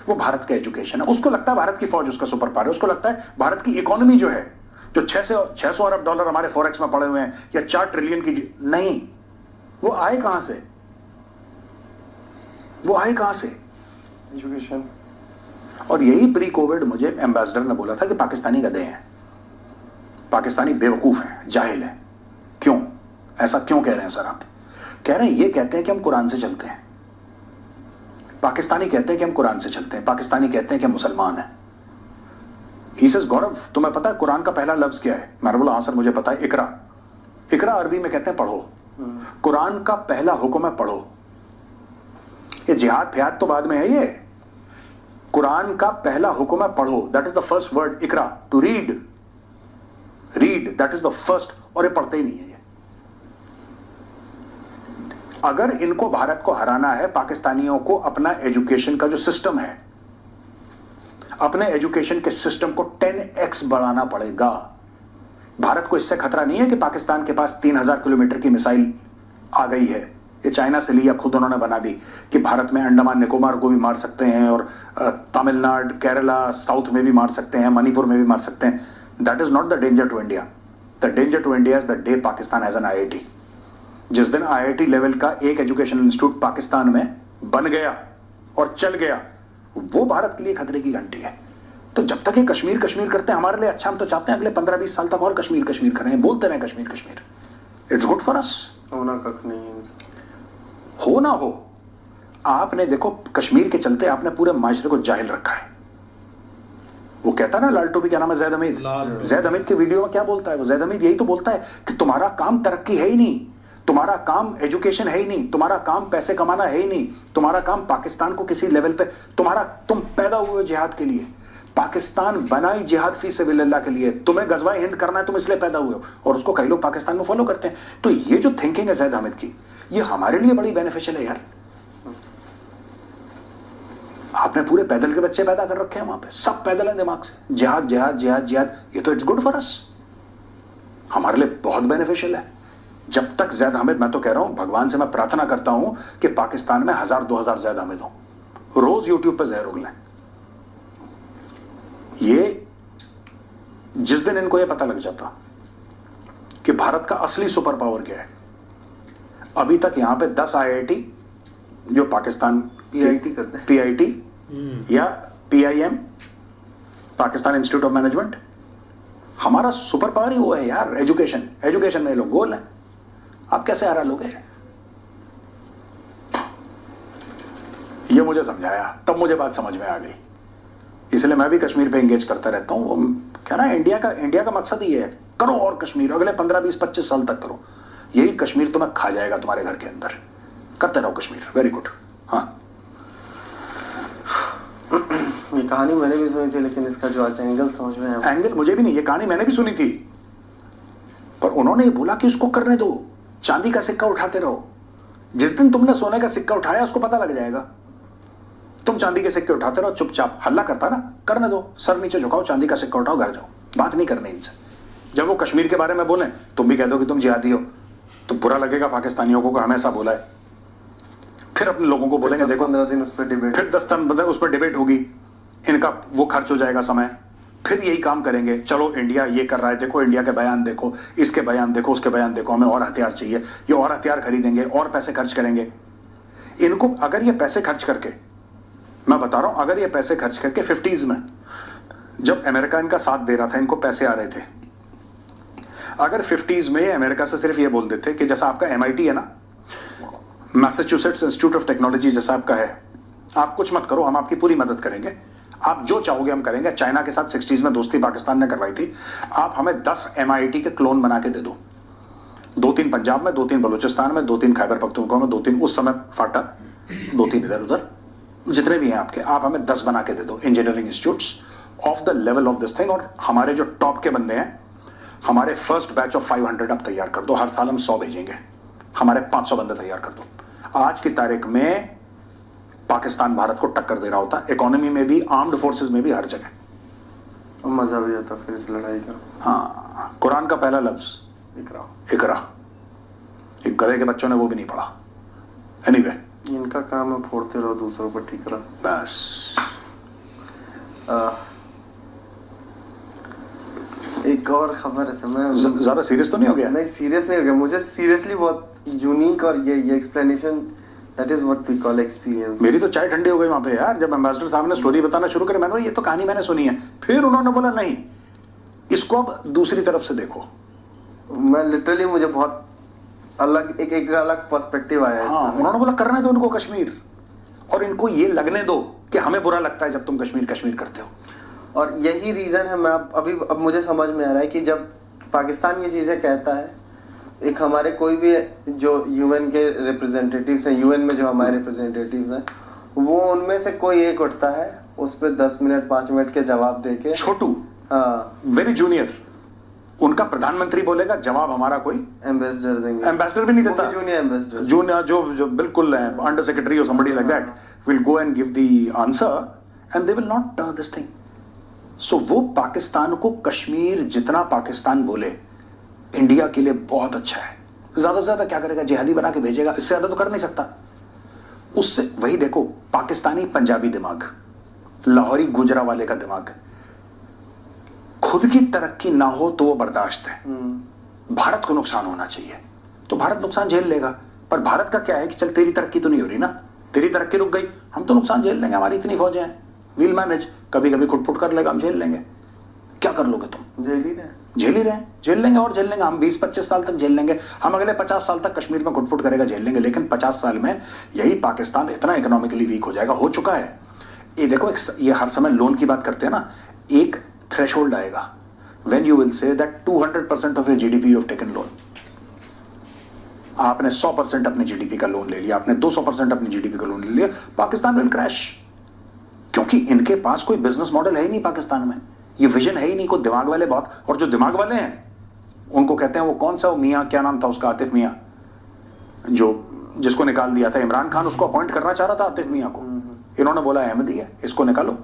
वो भारत का एजुकेशन है। उसको लगता है भारत की फौज उसका सुपर पावर है। उसको लगता है भारत की इकोनॉमी जो है, जो 600 अरब डॉलर हमारे फॉरेक्स में पड़े हुए हैं, या 4 ट्रिलियन की, नहीं, वो आए कहां से? वो आए कहां से? एजुकेशन। और यही प्री कोविड मुझे एम्बेसडर ने बोला था कि पाकिस्तानी गधे हैं, पाकिस्तानी बेवकूफ हैं, जाहिल हैं। क्यों ऐसा क्यों कह रहे हैं सर आप? कह रहे हैं, ये कहते हैं कि हम कुरान से चलते हैं। पाकिस्तानी कहते हैं कि हम कुरान से चलते हैं, पाकिस्तानी कहते हैं कि हम मुसलमान हैं। ही सेज, गौरव तुम्हें पता है कुरान का पहला लफ्ज क्या है? मैंने बोला हाँ सर मुझे पता है, इकरा। इकरा अरबी में कहते हैं पढ़ो। कुरान का पहला हुक्म है पढ़ो। ये जिहाद फ्याद तो बाद में है, ये कुरान का पहला हुक्म है पढ़ो। That is the first word, इकरा, to read. Read, that is the first. और ये पढ़ते ही नहीं है। अगर इनको भारत को हराना है, पाकिस्तानियों को अपना एजुकेशन का जो सिस्टम है, अपने एजुकेशन के सिस्टम को 10x बढ़ाना पड़ेगा। भारत को इससे खतरा नहीं है कि पाकिस्तान के पास 3000 किलोमीटर की मिसाइल आ गई है, ये चाइना से ली या खुद उन्होंने बना दी, कि भारत में अंडमान निकोबार को भी मार सकते हैं, और तमिलनाडु, केरला, साउथ में भी मार सकते हैं, मणिपुर में भी मार सकते हैं। That is not the danger to India. The danger to India is the day Pakistan has an IIT। जिस दिन IIT लेवल का एक एजुकेशन इंस्टीट्यूट पाकिस्तान में बन गया और चल गया, वो भारत के लिए खतरे की घंटी है। तो जब तक ये कश्मीर कश्मीर करते हैं हमारे लिए अच्छा, हम तो चाहते हैं अगले 15-20 साल तक और कश्मीर कश्मीर करें, बोलते रहे Kashmir Kashmir. It's good for us. होना कख नहीं है। हो ना हो, आपने देखो कश्मीर के चलते आपने पूरे माशरे को जाहिल रखा है। वो कहता है ना लाल टोपी, क्या नाम है, जैद हमीद। जैद हमीद के वीडियो में क्या बोलता है वो? जैद हमीद यही तो बोलता है कि तुम्हारा काम तरक्की है ही नहीं, तुम्हारा काम एजुकेशन है ही नहीं, तुम्हारा काम पैसे कमाना है ही नहीं, तुम्हारा काम पाकिस्तान को किसी लेवल पे, तुम पैदा हुए जिहाद के लिए, पाकिस्तान बनाई जिहाद फी सबिलिल्लाह के लिए, तुम्हें गजवाए हिंद करना है, तुम इसलिए पैदा हुए हो, और उसको कई लोग पाकिस्तान में फॉलो करते हैं। तो ये जो थिंकिंग है जैद हामिद की, ये हमारे लिए बड़ी बेनिफिशियल है यार। आपने पूरे पैदल के बच्चे पैदा कर रखे हैं वहां पे, सब पैदल है दिमाग से, जिहाद जिहाद जिहाद जिहाद। ये तो इट्स गुड फॉर अस, हमारे लिए बहुत बेनिफिशियल है। जब तक जैद हामिद, मैं तो कह रहा हूं, भगवान से मैं प्रार्थना करता हूं कि पाकिस्तान में 1000-2000 जैद हामिद हो, रोज यूट्यूब पे जहर उगलें। ये जिस दिन इनको ये पता लग जाता कि भारत का असली सुपर पावर क्या है, अभी तक यहां पे 10 IIT जो पाकिस्तान PIT करते हैं, PIT या PIM, Pakistan institute of management, हमारा सुपर पावर ही वो है यार, एजुकेशन। एजुकेशन में लोग गोल हैं, आप कैसे हरा लोगे? ये मुझे समझाया, तब मुझे बात समझ में आ गई, इसलिए मैं भी कश्मीर पे एंगेज करता रहता हूं। क्या ना, इंडिया का मकसद ही है, करो और कश्मीर अगले 15-20-25 साल तक करो, यही कश्मीर तुम्हें खा जाएगा तुम्हारे घर के अंदर। करते रहो कश्मीर, वेरी गुड। हाँ, ये कहानी मैंने भी सुनी थी, लेकिन इसका जो आज एंगल समझ में आया, एंगल मुझे भी नहीं, ये कहानी मैंने भी सुनी थी, पर उन्होंने ये बोला कि उसको करने दो, चांदी का सिक्का उठाते रहो। जिस दिन तुमने सोने का सिक्का उठाया उसको पता लग जाएगा। तुम चांदी के सिक्के उठाते रहो, चुपचाप हल्ला करता ना, करने दो, सर नीचे झुकाओ, चांदी का सिक्का उठाओ, घर जाओ, बात नहीं करनी इनसे। जब वो कश्मीर के बारे में बोले, तुम भी कह दो कि तुम जिहादी हो, तो बुरा लगेगा पाकिस्तानियों को हमेशा बोला है, फिर अपने लोगों को बोलेंगे देखो 15 दिन उस पर डिबेट, फिर 10 दिन उस पर डिबेट होगी, इनका वो खर्च हो जाएगा समय, फिर यही काम करेंगे। चलो इंडिया ये कर रहा है, देखो इंडिया के बयान देखो, इसके बयान देखो, उसके बयान देखो, हमें और हथियार चाहिए, ये और हथियार खरीदेंगे और पैसे खर्च करेंगे। इनको अगर ये पैसे खर्च करके, मैं बता रहा हूं, अगर ये पैसे खर्च करके 50s में जब अमेरिका इनका साथ दे रहा था, इनको पैसे आ रहे थे, अगर 50s में अमेरिका से सिर्फ ये बोल देते कि जैसा आपका MIT है ना, मैसाचुसेट्स इंस्टीट्यूट ऑफ टेक्नोलॉजी जैसा आपका है, आप कुछ मत करो, हम आपकी पूरी मदद करेंगे, आप जो चाहोगे हम करेंगे। चाइना के साथ 60s में दोस्ती पाकिस्तान ने करवाई थी, आप हमें 10 MIT के क्लोन बना के दे दो, 2-3 पंजाब में, 2-3 बलूचिस्तान में, 2-3 खैबर पख्तूनख्वा में, 2-3 उस समय फाटा, 2-3 इधर उधर, जितने भी हैं आपके, आप हमें 10 बना के दे दो engineering institutes of the level of this thing. और हमारे जो टॉप के बंदे हैं, हमारे फर्स्ट बैच ऑफ 500 आप तैयार कर दो, हर साल हम 100 भेजेंगे, हमारे 500 बंदे तैयार कर दो। आज की तारीख में पाकिस्तान भारत को टक्कर दे रहा होता, इकोनॉमी में भी, आर्म्ड फोर्सेस में भी, हर जगह, और मजा भी आता फिर इस लड़ाई का। हाँ, कुरान का पहला लफ्ज इकरा, इकरा, एक गधे के बच्चों ने वो भी नहीं पढ़ा। एनीवे, इनका काम है फोड़ते रहो दूसरों पर ठीकरा, बस। एक और खबर है समय, ज्यादा सीरियस तो नहीं हो गया? नहीं सीरियस नहीं हो गया, मुझे सीरियसली बहुत यूनिक और ये explanation, that is what we call experience. मेरी तो चाय ठंडी हो गई वहां पे यार, जब एम्बेसडर साहब ने स्टोरी बताना शुरू करी, मैंने बोला ये तो कहानी मैंने सुनी है, फिर उन्होंने बोला नहीं, इसको अब दूसरी तरफ से देखो। मैं लिटरली, मुझे बहुत अलग एक अलग पर्सपेक्टिव आया। हाँ, उन्होंने बोला करने दो उनको कश्मीर, और इनको ये लगने दो कि हमें बुरा लगता है जब तुम कश्मीर कश्मीर करते हो। और यही रीजन है, मैं अब मुझे समझ में आ रहा है कि जब पाकिस्तान ये चीजें कहता है, एक हमारे कोई भी जो UN के रिप्रेजेंटेटिव्स हैं, UN में जो हमारे रिप्रेजेंटेटिव्स हैं, वो उनमें से कोई एक उठता है, उस पर 10 मिनट 5 मिनट के जवाब देके, छोटू, हाँ, वेरी जूनियर, उनका प्रधानमंत्री बोलेगा जवाब हमारा कोई एम्बेसडर देंगे, एम्बेसडर भी नहीं देता, जूनियर एम्बेसडर, जूनियर जो बिल्कुल अंडर सेक्रेटरी और somebody like that will go and give the answer and they will not this thing. So वो पाकिस्तान को कश्मीर जितना पाकिस्तान बोले इंडिया के लिए बहुत अच्छा है। ज्यादा से ज्यादा क्या करेगा, जिहादी बना के भेजेगा, इससे ज्यादा तो कर नहीं सकता। उससे वही देखो, पाकिस्तानी पंजाबी दिमाग, लाहौरी गुजरावाले का दिमाग, खुद की तरक्की ना हो तो वो बर्दाश्त है, भारत को नुकसान होना चाहिए तो भारत नुकसान झेल लेगा। पर भारत का क्या है कि चल तेरी तरक्की तो नहीं हो रही ना, तेरी तरक्की रुक गई, हम तो नुकसान झेल लेंगे, हमारी इतनी फौजें हैं, वील मैनेज, कभी कभी खुटफुट कर लेगा, हम झेल लेंगे। क्या कर लोगे तुम? झेल ही रहे, झेल लेंगे और झेल लेंगे, हम 20-25 साल तक झेल लेंगे, हम अगले 50 साल तक कश्मीर में खुटफुट करेगा, झेल लेंगे, लेकिन 50 साल में यही पाकिस्तान इतना इकोनॉमिकली वीक हो जाएगा, हो चुका है। ये देखो, ये हर समय लोन की बात करते हैं ना, एक थ्रेशोल्ड आएगा when you will say that 200% of your GDP you have taken loan. आपने 100% अपने GDP का लोन ले लिया, आपने 200% अपनी GDP का लोन ले लिया, पाकिस्तान विल क्रैश, क्योंकि इनके पास कोई बिजनेस मॉडल है ही नहीं पाकिस्तान में, ये विजन है ही नहीं, कोई दिमाग वाले बहुत, और जो दिमाग वाले हैं उनको कहते हैं वो कौन सा, मियाँ क्या नाम था उसका, आतिफ मियाँ, जो जिसको निकाल दिया था इमरान खान, उसको अपॉइंट करना चाह रहा था आतिफ मियाँ को, इन्होंने बोला अहमदी है, इसको निकालो।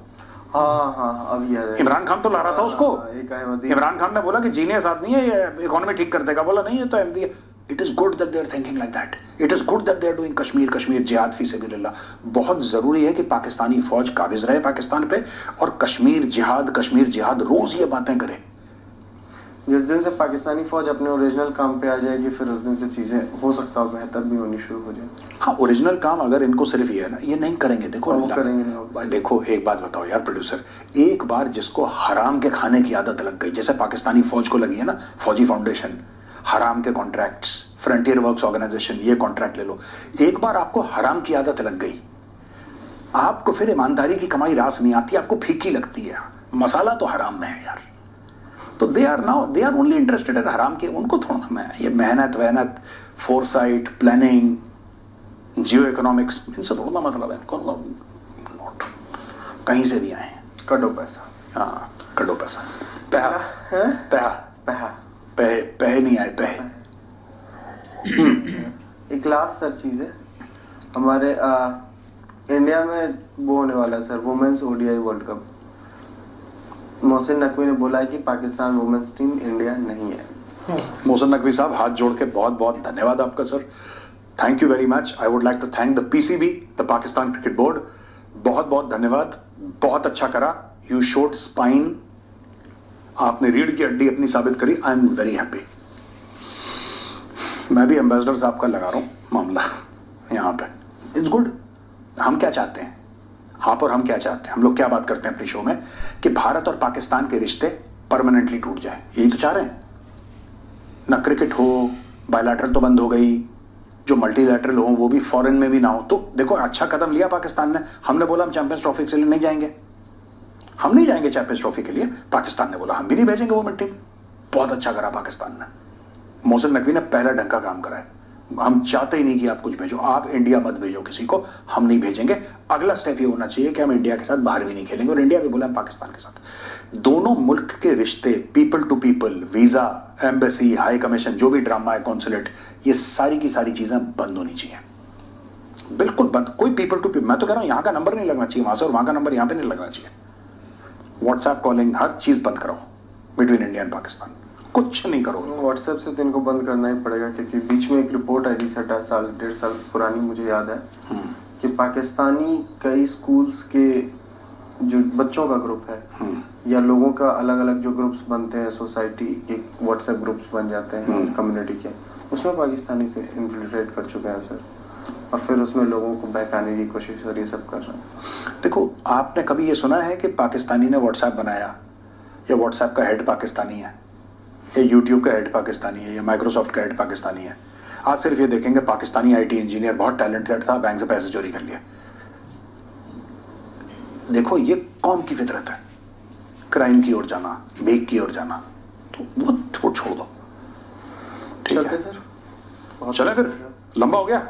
हाँ, अब याद है, इमरान खान तो ला रहा था उसको, एक इमरान खान ने बोला कि जीनियस आदमी है, ये इकोनॉमी ठीक कर देगा, बोला नहीं ये तो अहमदी है। It is good that they are thinking like that, it is good that they are doing Kashmir जिहाद फी सबिलिल्लाह। बहुत जरूरी है कि पाकिस्तानी फौज काबिज रहे पाकिस्तान पे, और कश्मीर जिहाद रोज ये बातें करे। जिस दिन से पाकिस्तानी फौज अपने ओरिजिनल काम पे आ जाएगी, फिर उस दिन से चीजें हो सकता है बेहतर भी होनी शुरू हो जाए। हाँ, ओरिजिनल काम अगर इनको सिर्फ ये है ना, ये नहीं करेंगे, देखो वो करेंगे नहीं। देखो एक बात बताओ यार प्रोड्यूसर, एक बार जिसको हराम के खाने की आदत लग गई, जैसे पाकिस्तानी फौज को लगी है ना, फौजी फाउंडेशन, हराम के कॉन्ट्रैक्ट्स, फ्रंटियर वर्क्स ऑर्गेनाइजेशन, ये कॉन्ट्रैक्ट ले लो, एक बार आपको हराम की आदत लग गई, आपको फिर ईमानदारी की कमाई रास नहीं आती, आपको फीकी लगती है, मसाला तो हराम में है यार। तो they are only interested in हराम के, उनको थोड़ा मैं ये मेहनत फोरसाइट, प्लानिंग, जियो इकोनॉमिक्स, इनसे थोड़ा मतलब है, नोट कहीं से भी आए, कटो पैसा, हाँ कटो पैसा, पह नहीं आए, पह। एक लास्ट सर चीज है, हमारे इंडिया में वो होने वाला है sir, women's ODI world cup. Mohsin Naqvi ने बोला है कि पाकिस्तान वुमेन्स टीम इंडिया नहीं है। मोहसिन नकवी साहब, हाथ जोड़ के बहुत बहुत धन्यवाद आपका sir, thank you very much. I would like to thank the PCB, the Pakistan cricket board, बहुत बहुत धन्यवाद, बहुत अच्छा करा। यू शोड स्पाइन, आपने रीढ़ की हड्डी अपनी साबित करी। I am very happy. मैं भी एम्बेसडर साहब का लगा रहा हूं मामला यहाँ पे, इट्स गुड। हम क्या चाहते हैं, आप और हम क्या चाहते हैं, हम लोग क्या बात करते हैं अपने शो में कि भारत और पाकिस्तान के रिश्ते परमानेंटली टूट जाए, यही तो चाह रहे हैं ना। क्रिकेट हो, बायलैटरल तो बंद हो गई, जो मल्टीलैटरल हो वो भी फॉरेन में भी ना हो। तो देखो अच्छा कदम लिया पाकिस्तान ने। हमने बोला हम चैंपियंस ट्रॉफी के लिए नहीं जाएंगे, हम नहीं जाएंगे चैंपियंस ट्रॉफी के लिए। पाकिस्तान ने बोला हम भी नहीं भेजेंगे वो टीम। बहुत अच्छा करा पाकिस्तान ने। मोहसिन नकवी ने पहला ढंग का काम करा है। हम चाहते ही नहीं कि आप कुछ भेजो, आप इंडिया मत भेजो किसी को, हम नहीं भेजेंगे। अगला स्टेप ये होना चाहिए कि हम इंडिया के साथ बाहर भी नहीं खेलेंगे, और इंडिया भी बोला हम पाकिस्तान के साथ। दोनों मुल्क के रिश्ते, people to people, visa, embassy, high commission, जो भी ड्रामा है, कॉन्सुलेट, ये सारी की सारी चीजें बंद होनी चाहिए, बिल्कुल बंद। कोई पीपल टू पीपल, मैं तो कह रहा हूं यहां का नंबर नहीं लगना चाहिए वहां से, और वहां का नंबर यहां पे नहीं लगना चाहिए। व्हाट्सएप कॉलिंग, हर चीज बंद कराओ बिटवीन इंडिया एंड पाकिस्तान, कुछ नहीं करो। व्हाट्सएप से तो इनको बंद करना ही पड़ेगा, क्योंकि बीच में एक रिपोर्ट आई थी 1.5 साल पुरानी, मुझे याद है कि पाकिस्तानी कई स्कूल्स के जो बच्चों का ग्रुप है या लोगों का अलग अलग जो ग्रुप्स बनते हैं, सोसाइटी के व्हाट्सएप ग्रुप्स बन जाते हैं कम्युनिटी के, उसमें पाकिस्तानी से इन्फिल्ट्रेट कर चुके हैं सर, और फिर उसमें लोगों को बहकाने की कोशिश और ये सब कर रहे हैं। देखो, आपने कभी ये सुना है कि पाकिस्तानी ने व्हाट्सएप बनाया, या व्हाट्सएप का हेड पाकिस्तानी है, या यूट्यूब का हेड पाकिस्तानी है, या माइक्रोसॉफ्ट का हेड पाकिस्तानी है? आप सिर्फ ये देखेंगे पाकिस्तानी आईटी इंजीनियर बहुत टैलेंटेड था, बैंक से पैसे चोरी कर लिए। देखो, ये कौम की फितरत है, क्राइम की ओर जाना, भीख की ओर जाना, तो वो छोड़ दो। ठीक चलते है सर, चले फिर, लंबा हो गया,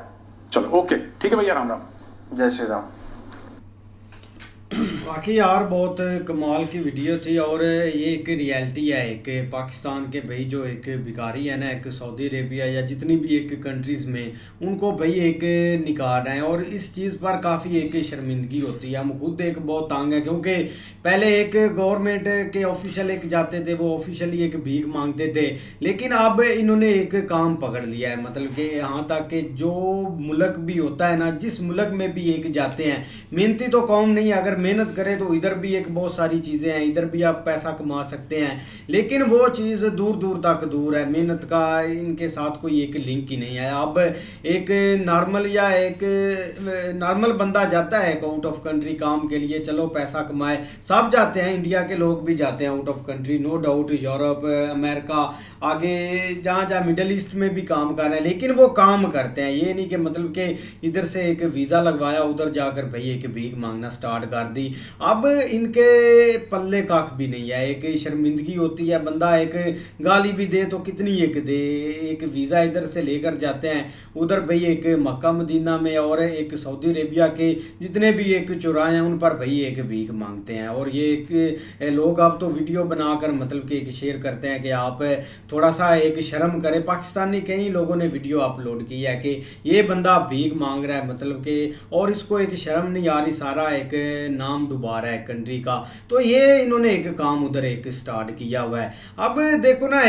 चलो ओके, ठीक है भैया, राम राम। जय श्री राम। बाकी यार बहुत कमाल की वीडियो थी, और ये एक रियलिटी है एक पाकिस्तान के भाई, जो एक भिखारी है ना, एक सऊदी अरेबिया या जितनी भी एक कंट्रीज़ में, उनको भाई एक निकाल रहे हैं, और इस चीज़ पर काफ़ी एक शर्मिंदगी होती है। हम खुद एक बहुत तंग है, क्योंकि पहले एक गवर्नमेंट के ऑफिशियल एक जाते थे, वो ऑफिशियली एक भीख मांगते थे, लेकिन अब इन्होंने एक काम पकड़ लिया है, मतलब कि यहाँ तक कि जो मुल्क भी होता है ना, जिस मुल्क में भी एक जाते हैं, मेहनती तो कौम नहीं, अगर मेहनत करें तो इधर भी एक बहुत सारी चीज़ें हैं, इधर भी आप पैसा कमा सकते हैं, लेकिन वो चीज़ दूर दूर तक दूर है। मेहनत का इनके साथ कोई एक लिंक ही नहीं है। अब एक नॉर्मल या एक नॉर्मल बंदा जाता है आउट ऑफ कंट्री काम के लिए, चलो पैसा कमाए, सब जाते हैं, इंडिया के लोग भी जाते हैं out of country, no doubt, Europe, America, आगे जहाँ जहाँ मिडल ईस्ट में भी काम कर रहे हैं, लेकिन वो काम करते हैं। ये नहीं कि मतलब कि इधर से एक वीज़ा लगवाया, उधर जाकर भाई एक भीख मांगना स्टार्ट कर दी। अब इनके पल्ले काख भी नहीं है, एक शर्मिंदगी होती है, बंदा एक गाली भी दे तो कितनी एक दे। एक वीज़ा इधर से लेकर जाते हैं, उधर भाई एक मक्का मदीना में और एक सऊदी अरेबिया के जितने भी एक चौराहे हैं, उन पर भाई एक भीख मांगते हैं। और ये एक लोग अब तो वीडियो बनाकर मतलब कि एक शेयर करते हैं कि आप थोड़ा सा एक शर्म करें। पाकिस्तानी कई लोगों ने वीडियो अपलोड की है कि ये बंदा भीख मांग रहा है, मतलब कि, और इसको एक शर्म नहीं आ रही, सारा एक नाम डुबा रहा है कंट्री का। तो ये इन्होंने एक काम उधर एक स्टार्ट किया हुआ है। अब देखो ना,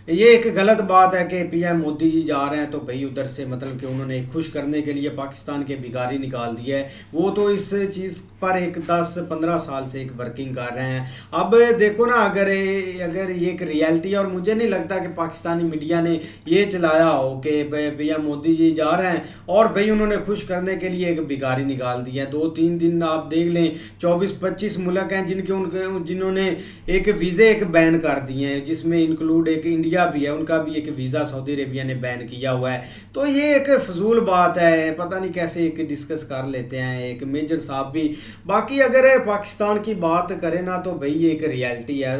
ये एक गलत बात है कि पीएम मोदी जी जा रहे हैं तो भाई उधर से मतलब कि उन्होंने खुश करने के लिए पाकिस्तान के भिखारी निकाल दिया है। वो तो इस चीज़ पर एक 10-15 साल से एक वर्किंग कर रहे हैं। अब देखो ना, अगर ये एक रियलिटी है, और मुझे नहीं लगता कि पाकिस्तानी मीडिया ने ये चलाया हो कि पीएम मोदी जी जा रहे हैं और भाई उन्होंने खुश करने के लिए एक भिखारी निकाल दिया है। 2-3 दिन आप देख लें, 24-25 मुल्क हैं जिन्होंने एक वीज़े एक बैन कर दिए हैं, जिसमें इंक्लूड एक इंडिया भी है, उनका भी एक वीज़ा सऊदी अरेबिया ने बैन किया हुआ है। तो ये एक फजूल बात है, पता नहीं कैसे एक डिस्कस कर लेते हैं एक मेजर साहब भी। बाकी अगर पाकिस्तान की बात करें ना, तो भाई एक रियलिटी है,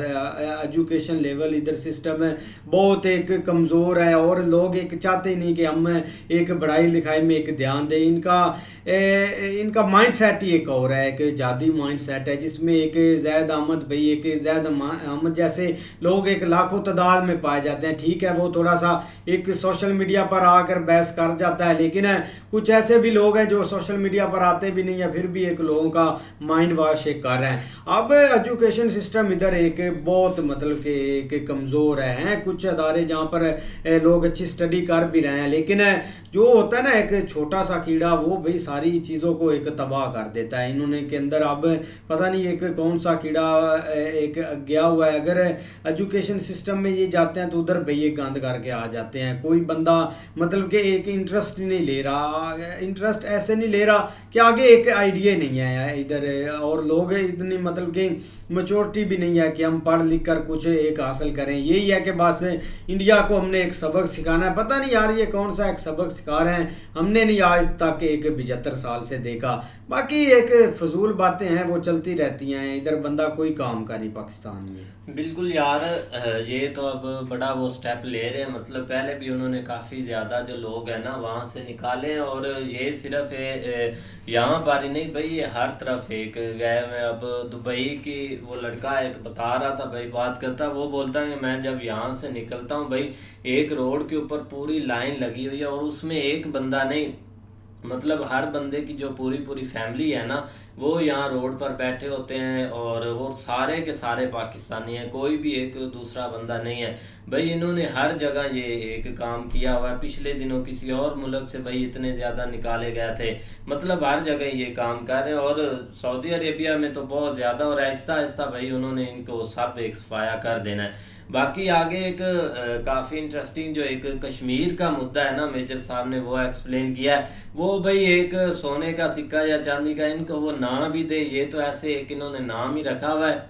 एजुकेशन लेवल इधर सिस्टम है बहुत एक कमज़ोर है, और लोग एक चाहते ही नहीं कि हम एक पढ़ाई लिखाई में एक ध्यान दें। इनका माइंड सेट ही एक और है, एक जादी माइंड सेट है, जिसमें एक जैद अहमद जैसे लोग एक लाखों तादाद में पाए जाते हैं। ठीक है, वो थोड़ा सा एक सोशल मीडिया पर आकर बहस कर जाता है, लेकिन कुछ ऐसे भी लोग हैं जो सोशल मीडिया पर आते भी नहीं है, फिर भी एक लोगों का माइंड वॉश कर रहे हैं। अब एजुकेशन सिस्टम इधर एक बहुत मतलब कि एक कमज़ोर है। कुछ अदारे जहाँ पर लोग अच्छी स्टडी कर भी रहे हैं, लेकिन जो होता है ना एक छोटा सा कीड़ा, वो भाई सारी चीज़ों को एक तबाह कर देता है। इन्होंने के अंदर अब पता नहीं एक कौन सा कीड़ा एक गया हुआ है। अगर एजुकेशन सिस्टम में ये जाते हैं तो उधर भाई ये गंद करके आ जाते हैं। कोई बंदा मतलब कि एक इंटरेस्ट नहीं ले रहा, इंटरेस्ट ऐसे नहीं ले रहा कि आगे एक आइडिया नहीं है इधर, और लोग इतनी मतलब कि मैच्योरिटी भी नहीं है कि हम पढ़ लिख कर कुछ एक हासिल करें। यही है कि बस इंडिया को हमने एक सबक सिखाना है। पता नहीं यार ये कौन सा एक सबक सिखा रहे हैं, हमने नहीं आज तक एक 75 साल से देखा। बाकी एक फजूल बातें हैं वो चलती रहती हैं, इधर बंदा कोई काम का नहीं पाकिस्तान में। बिल्कुल यार, ये तो अब बड़ा वो स्टेप ले रहे हैं। मतलब पहले भी उन्होंने काफ़ी ज़्यादा जो लोग हैं ना वहाँ से निकाले, और ये सिर्फ यहाँ पर ही नहीं भाई, ये हर तरफ एक गए में। अब दुबई की वो लड़का एक बता रहा था भाई, बात करता, वो बोलता है मैं जब यहाँ से निकलता हूँ भाई, एक रोड के ऊपर पूरी लाइन लगी हुई है और उसमें एक बंदा नहीं, मतलब हर बंदे की जो पूरी पूरी फैमिली है ना वो यहाँ रोड पर बैठे होते हैं, और वो सारे के सारे पाकिस्तानी हैं, कोई भी एक दूसरा बंदा नहीं है भाई। इन्होंने हर जगह ये एक काम किया हुआ है। पिछले दिनों किसी और मुल्क से भाई इतने ज़्यादा निकाले गए थे, मतलब हर जगह ये काम कर रहे हैं। और सऊदी अरेबिया में तो बहुत ज़्यादा, और आहिस्ता आहिस्ता भाई उन्होंने इनको सब एक सफाया कर देना है। बाकी आगे एक काफ़ी इंटरेस्टिंग जो एक कश्मीर का मुद्दा है ना, मेजर साहब ने वो एक्सप्लेन किया है। वो भाई एक सोने का सिक्का या चांदी का इनको वो नाम भी दे, ये तो ऐसे एक इन्होंने नाम ही रखा हुआ है।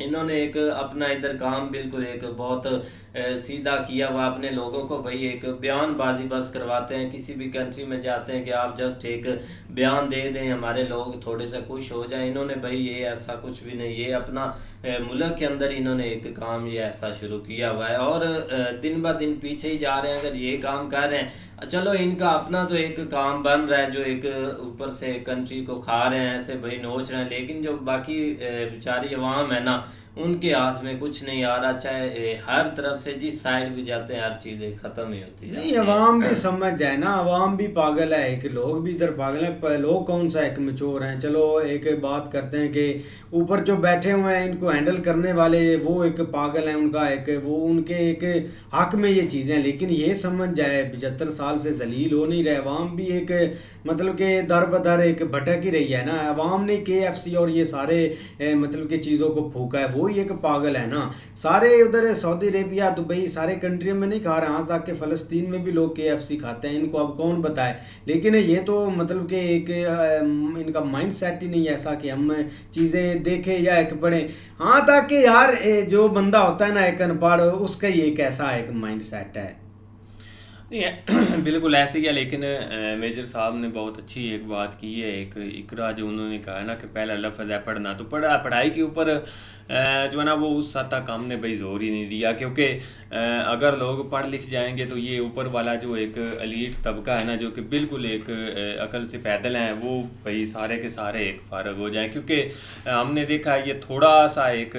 इन्होंने एक अपना इधर काम बिल्कुल एक बहुत सीधा किया हुआ अपने लोगों को, भाई एक बयानबाजी बस करवाते हैं। किसी भी कंट्री में जाते हैं कि आप जस्ट एक बयान दे दें, हमारे लोग थोड़े से खुश हो जाएं। इन्होंने भाई ये ऐसा कुछ भी नहीं, ये अपना मुल्क के अंदर इन्होंने एक काम ये ऐसा शुरू किया हुआ है, और दिन ब दिन पीछे ही जा रहे हैं। अगर ये काम कर रहे हैं, चलो इनका अपना तो एक काम बन रहा है, जो एक ऊपर से कंट्री को खा रहे हैं ऐसे भाई नोच रहे हैं, लेकिन जो बाकी बेचारी अवाम है ना उनके हाथ में कुछ नहीं आ रहा। चाहे हर तरफ से जिस साइड भी जाते हैं हर चीज़ें ख़त्म ही होती है। नहीं, अवाम भी समझ जाए ना, अवाम भी पागल है, एक लोग भी इधर पागल है। लोग कौन सा एक मैच्योर हैं। चलो एक बात करते हैं कि ऊपर जो बैठे हुए हैं इनको हैंडल करने वाले वो एक पागल हैं, उनका एक वो उनके एक हक में ये चीज़ें, लेकिन ये समझ जाए 75 साल से जलील हो नहीं रहे। अवाम भी एक मतलब कि दर बदर एक भटक ही रही है ना। अवाम ने KFC और ये सारे मतलब कि चीज़ों को फूका है, वो ही एक पागल है ना। सारे उधर सऊदी अरेबिया दुबई सारे कंट्रियों में नहीं खा रहे, यहाँ तक के फ़लस्तीन में भी लोग KFC खाते हैं। इनको अब कौन बताए, लेकिन ये तो मतलब कि एक इनका माइंड सेट ही नहीं है ऐसा कि हम चीज़ें देखें या एक पढ़ें। हाँ, ताकि यार जो बंदा होता है ना एक अनपढ़, उसका ही एक ऐसा एक माइंड सेट है। नहीं बिल्कुल ऐसे ही है, लेकिन मेजर साहब ने बहुत अच्छी एक बात की है। एक इकरा जो उन्होंने कहा है ना कि पहला लफ्ज़ है पढ़ना, तो पढ़ाई के ऊपर जो है ना वो उस हद तक हमने भाई जोर ही नहीं दिया, क्योंकि अगर लोग पढ़ लिख जाएंगे तो ये ऊपर वाला जो एक एलीट तबका है ना जो कि बिल्कुल एक अकल से पैदल हैं, वो भाई सारे के सारे एक फारग हो जाएं। क्योंकि हमने देखा है ये थोड़ा सा एक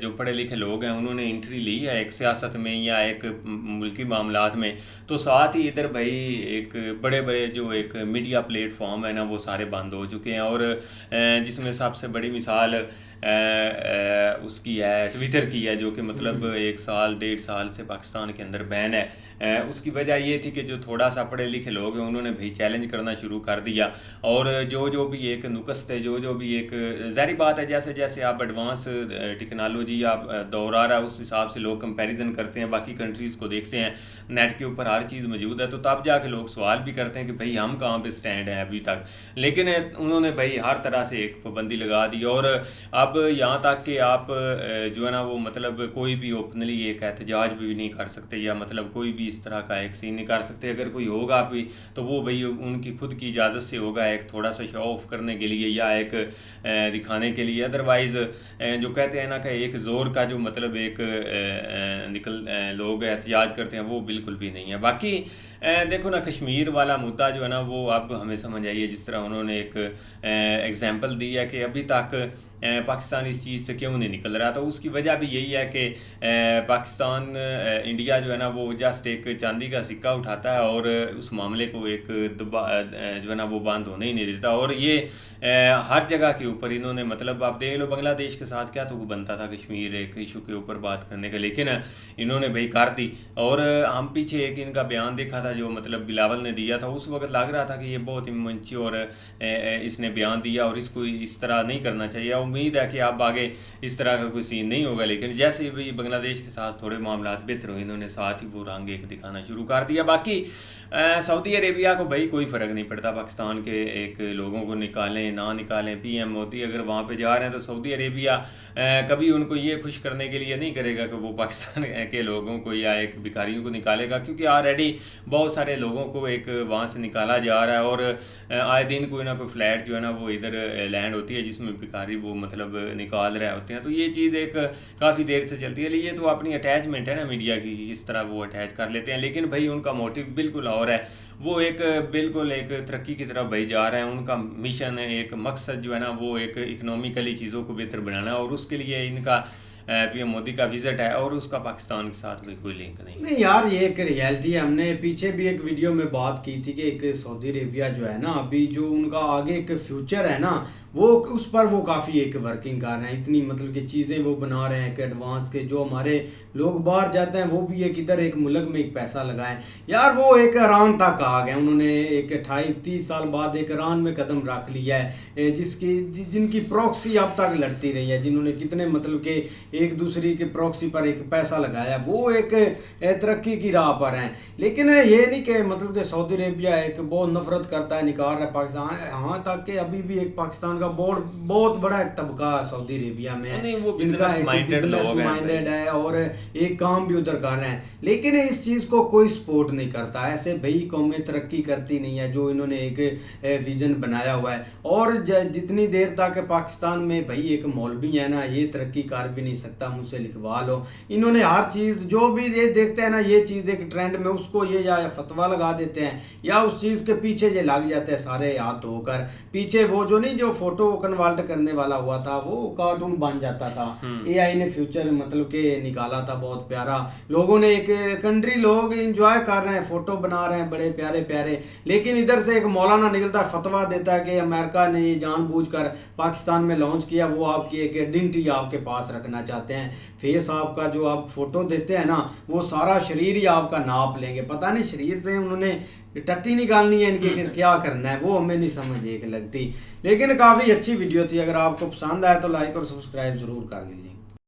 जो पढ़े लिखे लोग हैं उन्होंने एंट्री ली है एक सियासत में या एक मुल्की मामलात में, तो साथ ही इधर भाई एक बड़े बड़े जो एक मीडिया प्लेटफॉर्म है ना वो सारे बंद हो चुके हैं। और जिसमें सबसे बड़ी मिसाल उसकी है ट्विटर की है, जो कि मतलब 1 साल 1.5 साल से पाकिस्तान के अंदर बैन है। उसकी वजह ये थी कि जो थोड़ा सा पढ़े लिखे लोग हैं उन्होंने भाई चैलेंज करना शुरू कर दिया, और जो भी एक नुक्स थे, जो भी एक ज़ाहिर बात है जैसे जैसे आप एडवांस टेक्नोलॉजी आप दौर आ रहा है उस हिसाब से लोग कंपैरिजन करते हैं, बाकी कंट्रीज़ को देखते हैं, नेट के ऊपर हर चीज़ मौजूद है, तो तब जाके लोग सवाल भी करते हैं कि भाई हम कहाँ पे स्टैंड हैं अभी तक। लेकिन उन्होंने भाई हर तरह से एक पाबंदी लगा दी, और अब यहाँ तक कि आप जो है ना वो मतलब कोई भी ओपनली एक एहतजाज भी नहीं कर सकते, या मतलब कोई भी इस तरह का एक सीन नहीं कर सकते। अगर कोई होगा भी तो वो भाई उनकी खुद की इजाज़त से होगा, एक थोड़ा सा शो ऑफ करने के लिए या एक दिखाने के लिए। अदरवाइज़ जो कहते हैं ना कि एक ज़ोर का जो मतलब एक लोग एहतजाज करते हैं वो बिल्कुल भी नहीं है। बाकी देखो ना कश्मीर वाला मुद्दा जो है ना वो अब हमें समझ आई है, जिस तरह उन्होंने एक एग्जांपल दी है कि अभी तक पाकिस्तान इस चीज़ से क्यों नहीं निकल रहा। तो उसकी वजह भी यही है कि पाकिस्तान इंडिया जो है ना वो जस्ट एक चांदी का सिक्का उठाता है और उस मामले को एक जो है ना वो बंद होने ही नहीं देता। और ये हर जगह के ऊपर इन्होंने मतलब आप देख लो बांग्लादेश के साथ क्या तो बनता था कश्मीर एक इशू के ऊपर बात करने का, लेकिन इन्होंने भाई कर दी। और हम पीछे एक इनका बयान देखा था जो मतलब बिलावल ने दिया था, उस वक्त लग रहा था कि ये बहुत ही मंची और इसने बयान दिया और इसको इस तरह नहीं करना चाहिए। उम्मीद है कि अब आगे इस तरह का कोई सीन नहीं होगा, लेकिन जैसे भी बांग्लादेश के साथ थोड़े मामला बेहतर हुए इन्होंने साथ ही वो रंग एक दिखाना शुरू कर दिया। बाकी सऊदी अरेबिया को भाई कोई फ़र्क नहीं पड़ता पाकिस्तान के एक लोगों को निकालें ना निकालें। पीएम मोदी अगर वहाँ पे जा रहे हैं तो सऊदी अरेबिया कभी उनको ये खुश करने के लिए नहीं करेगा कि वो पाकिस्तान के लोगों को या एक भिखारियों को निकालेगा, क्योंकि ऑलरेडी बहुत सारे लोगों को एक वहाँ से निकाला जा रहा है और आए दिन कोई ना कोई फ्लैट जो है ना वो इधर लैंड होती है जिसमें भिखारी वो मतलब निकाल रहे होते हैं। तो ये चीज़ एक काफ़ी देर से चलती है। ये तो अपनी अटैचमेंट है ना मीडिया की, किस तरह वो अटैच कर लेते हैं, लेकिन भाई उनका मोटिव बिल्कुल और है। वो एक बिल्कुल एक तरक्की की तरफ भाई जा रहे हैं। उनका मिशन है, एक मकसद जो है ना वो एक इकोनॉमिकली चीज़ों को बेहतर बनाना है और उसके लिए इनका पीएम मोदी का विजिट है और उसका पाकिस्तान के साथ भी कोई लिंक नहीं यार ये एक रियलिटी है। हमने पीछे भी एक वीडियो में बात की थी कि एक सऊदी अरेबिया जो है ना अभी जो उनका आगे एक फ्यूचर है ना वो उस पर वो काफ़ी एक वर्किंग कर रहे हैं। इतनी मतलब कि चीज़ें वो बना रहे हैं कि एडवांस के जो हमारे लोग बाहर जाते हैं वो भी एक इधर एक मुल्क में एक पैसा लगाएं। यार वो एक ईरान तक आ गए, उन्होंने एक 28-30 साल बाद एक ईरान में कदम रख लिया है जिनकी प्रॉक्सी अब तक लड़ती रही है, जिन्होंने कितने मतलब के एक दूसरे के प्रॉक्सी पर एक पैसा लगाया, वो एक तरक्की की राह पर हैं। लेकिन ये नहीं कि मतलब कि सऊदी अरेबिया एक बहुत नफरत करता है, निकाल रहा है पाकिस्तान, यहाँ तक कि अभी भी एक पाकिस्तान का बहुत बड़ा एक तबका सऊदी अरेबिया में है, वो जिनका बिजनेस माइंडेड है और एक काम भी उधर कर रहे हैं। लेकिन इस चीज़ को कोई सपोर्ट नहीं करता। ऐसे भाई कौमें तरक्की करती नहीं है जो इन्होंने एक विजन बनाया हुआ है। और जितनी देर तक पाकिस्तान में भाई एक मौलवी है ना ये तरक्की कर भी नहीं सकता, मुझसे लिखवा लो। इन्होंने हर चीज़ जो भी ये देखते हैं ना ये चीज़ एक ट्रेंड में उसको ये या फतवा लगा देते हैं या उस चीज़ के पीछे ये लग जाते हैं सारे हाथ धोकर। पीछे वो जो नहीं जो फोटो कन्वर्ट करने वाला हुआ था वो कार्टून बन जाता था। एआई ने फ्यूचर मतलब के निकाला था बहुत प्यारा, लोगों ने एक कंट्री लोग एंजॉय कर रहे हैं, फोटो बना रहे हैं बड़े प्यारे प्यारे। लेकिन इधर से एक मौलाना निकलता है फतवा देता है कि अमेरिका ने ये जानबूझकर पाकिस्तान में लॉन्च किया, वो आपकी एक आइडेंटिटी आपके पास रखना चाहते हैं। फेस आपका जो आप फोटो देते हैं ना वो सारा शरीर ही आपका नाप लेंगे। पता नहीं शरीर से उन्होंने टट्टी निकालनी है इनके क्या करना है वो हमें नहीं समझ एक लगती। लेकिन काफ़ी अच्छी वीडियो थी, अगर आपको पसंद आए तो लाइक और सब्सक्राइब ज़रूर कर लीजिए।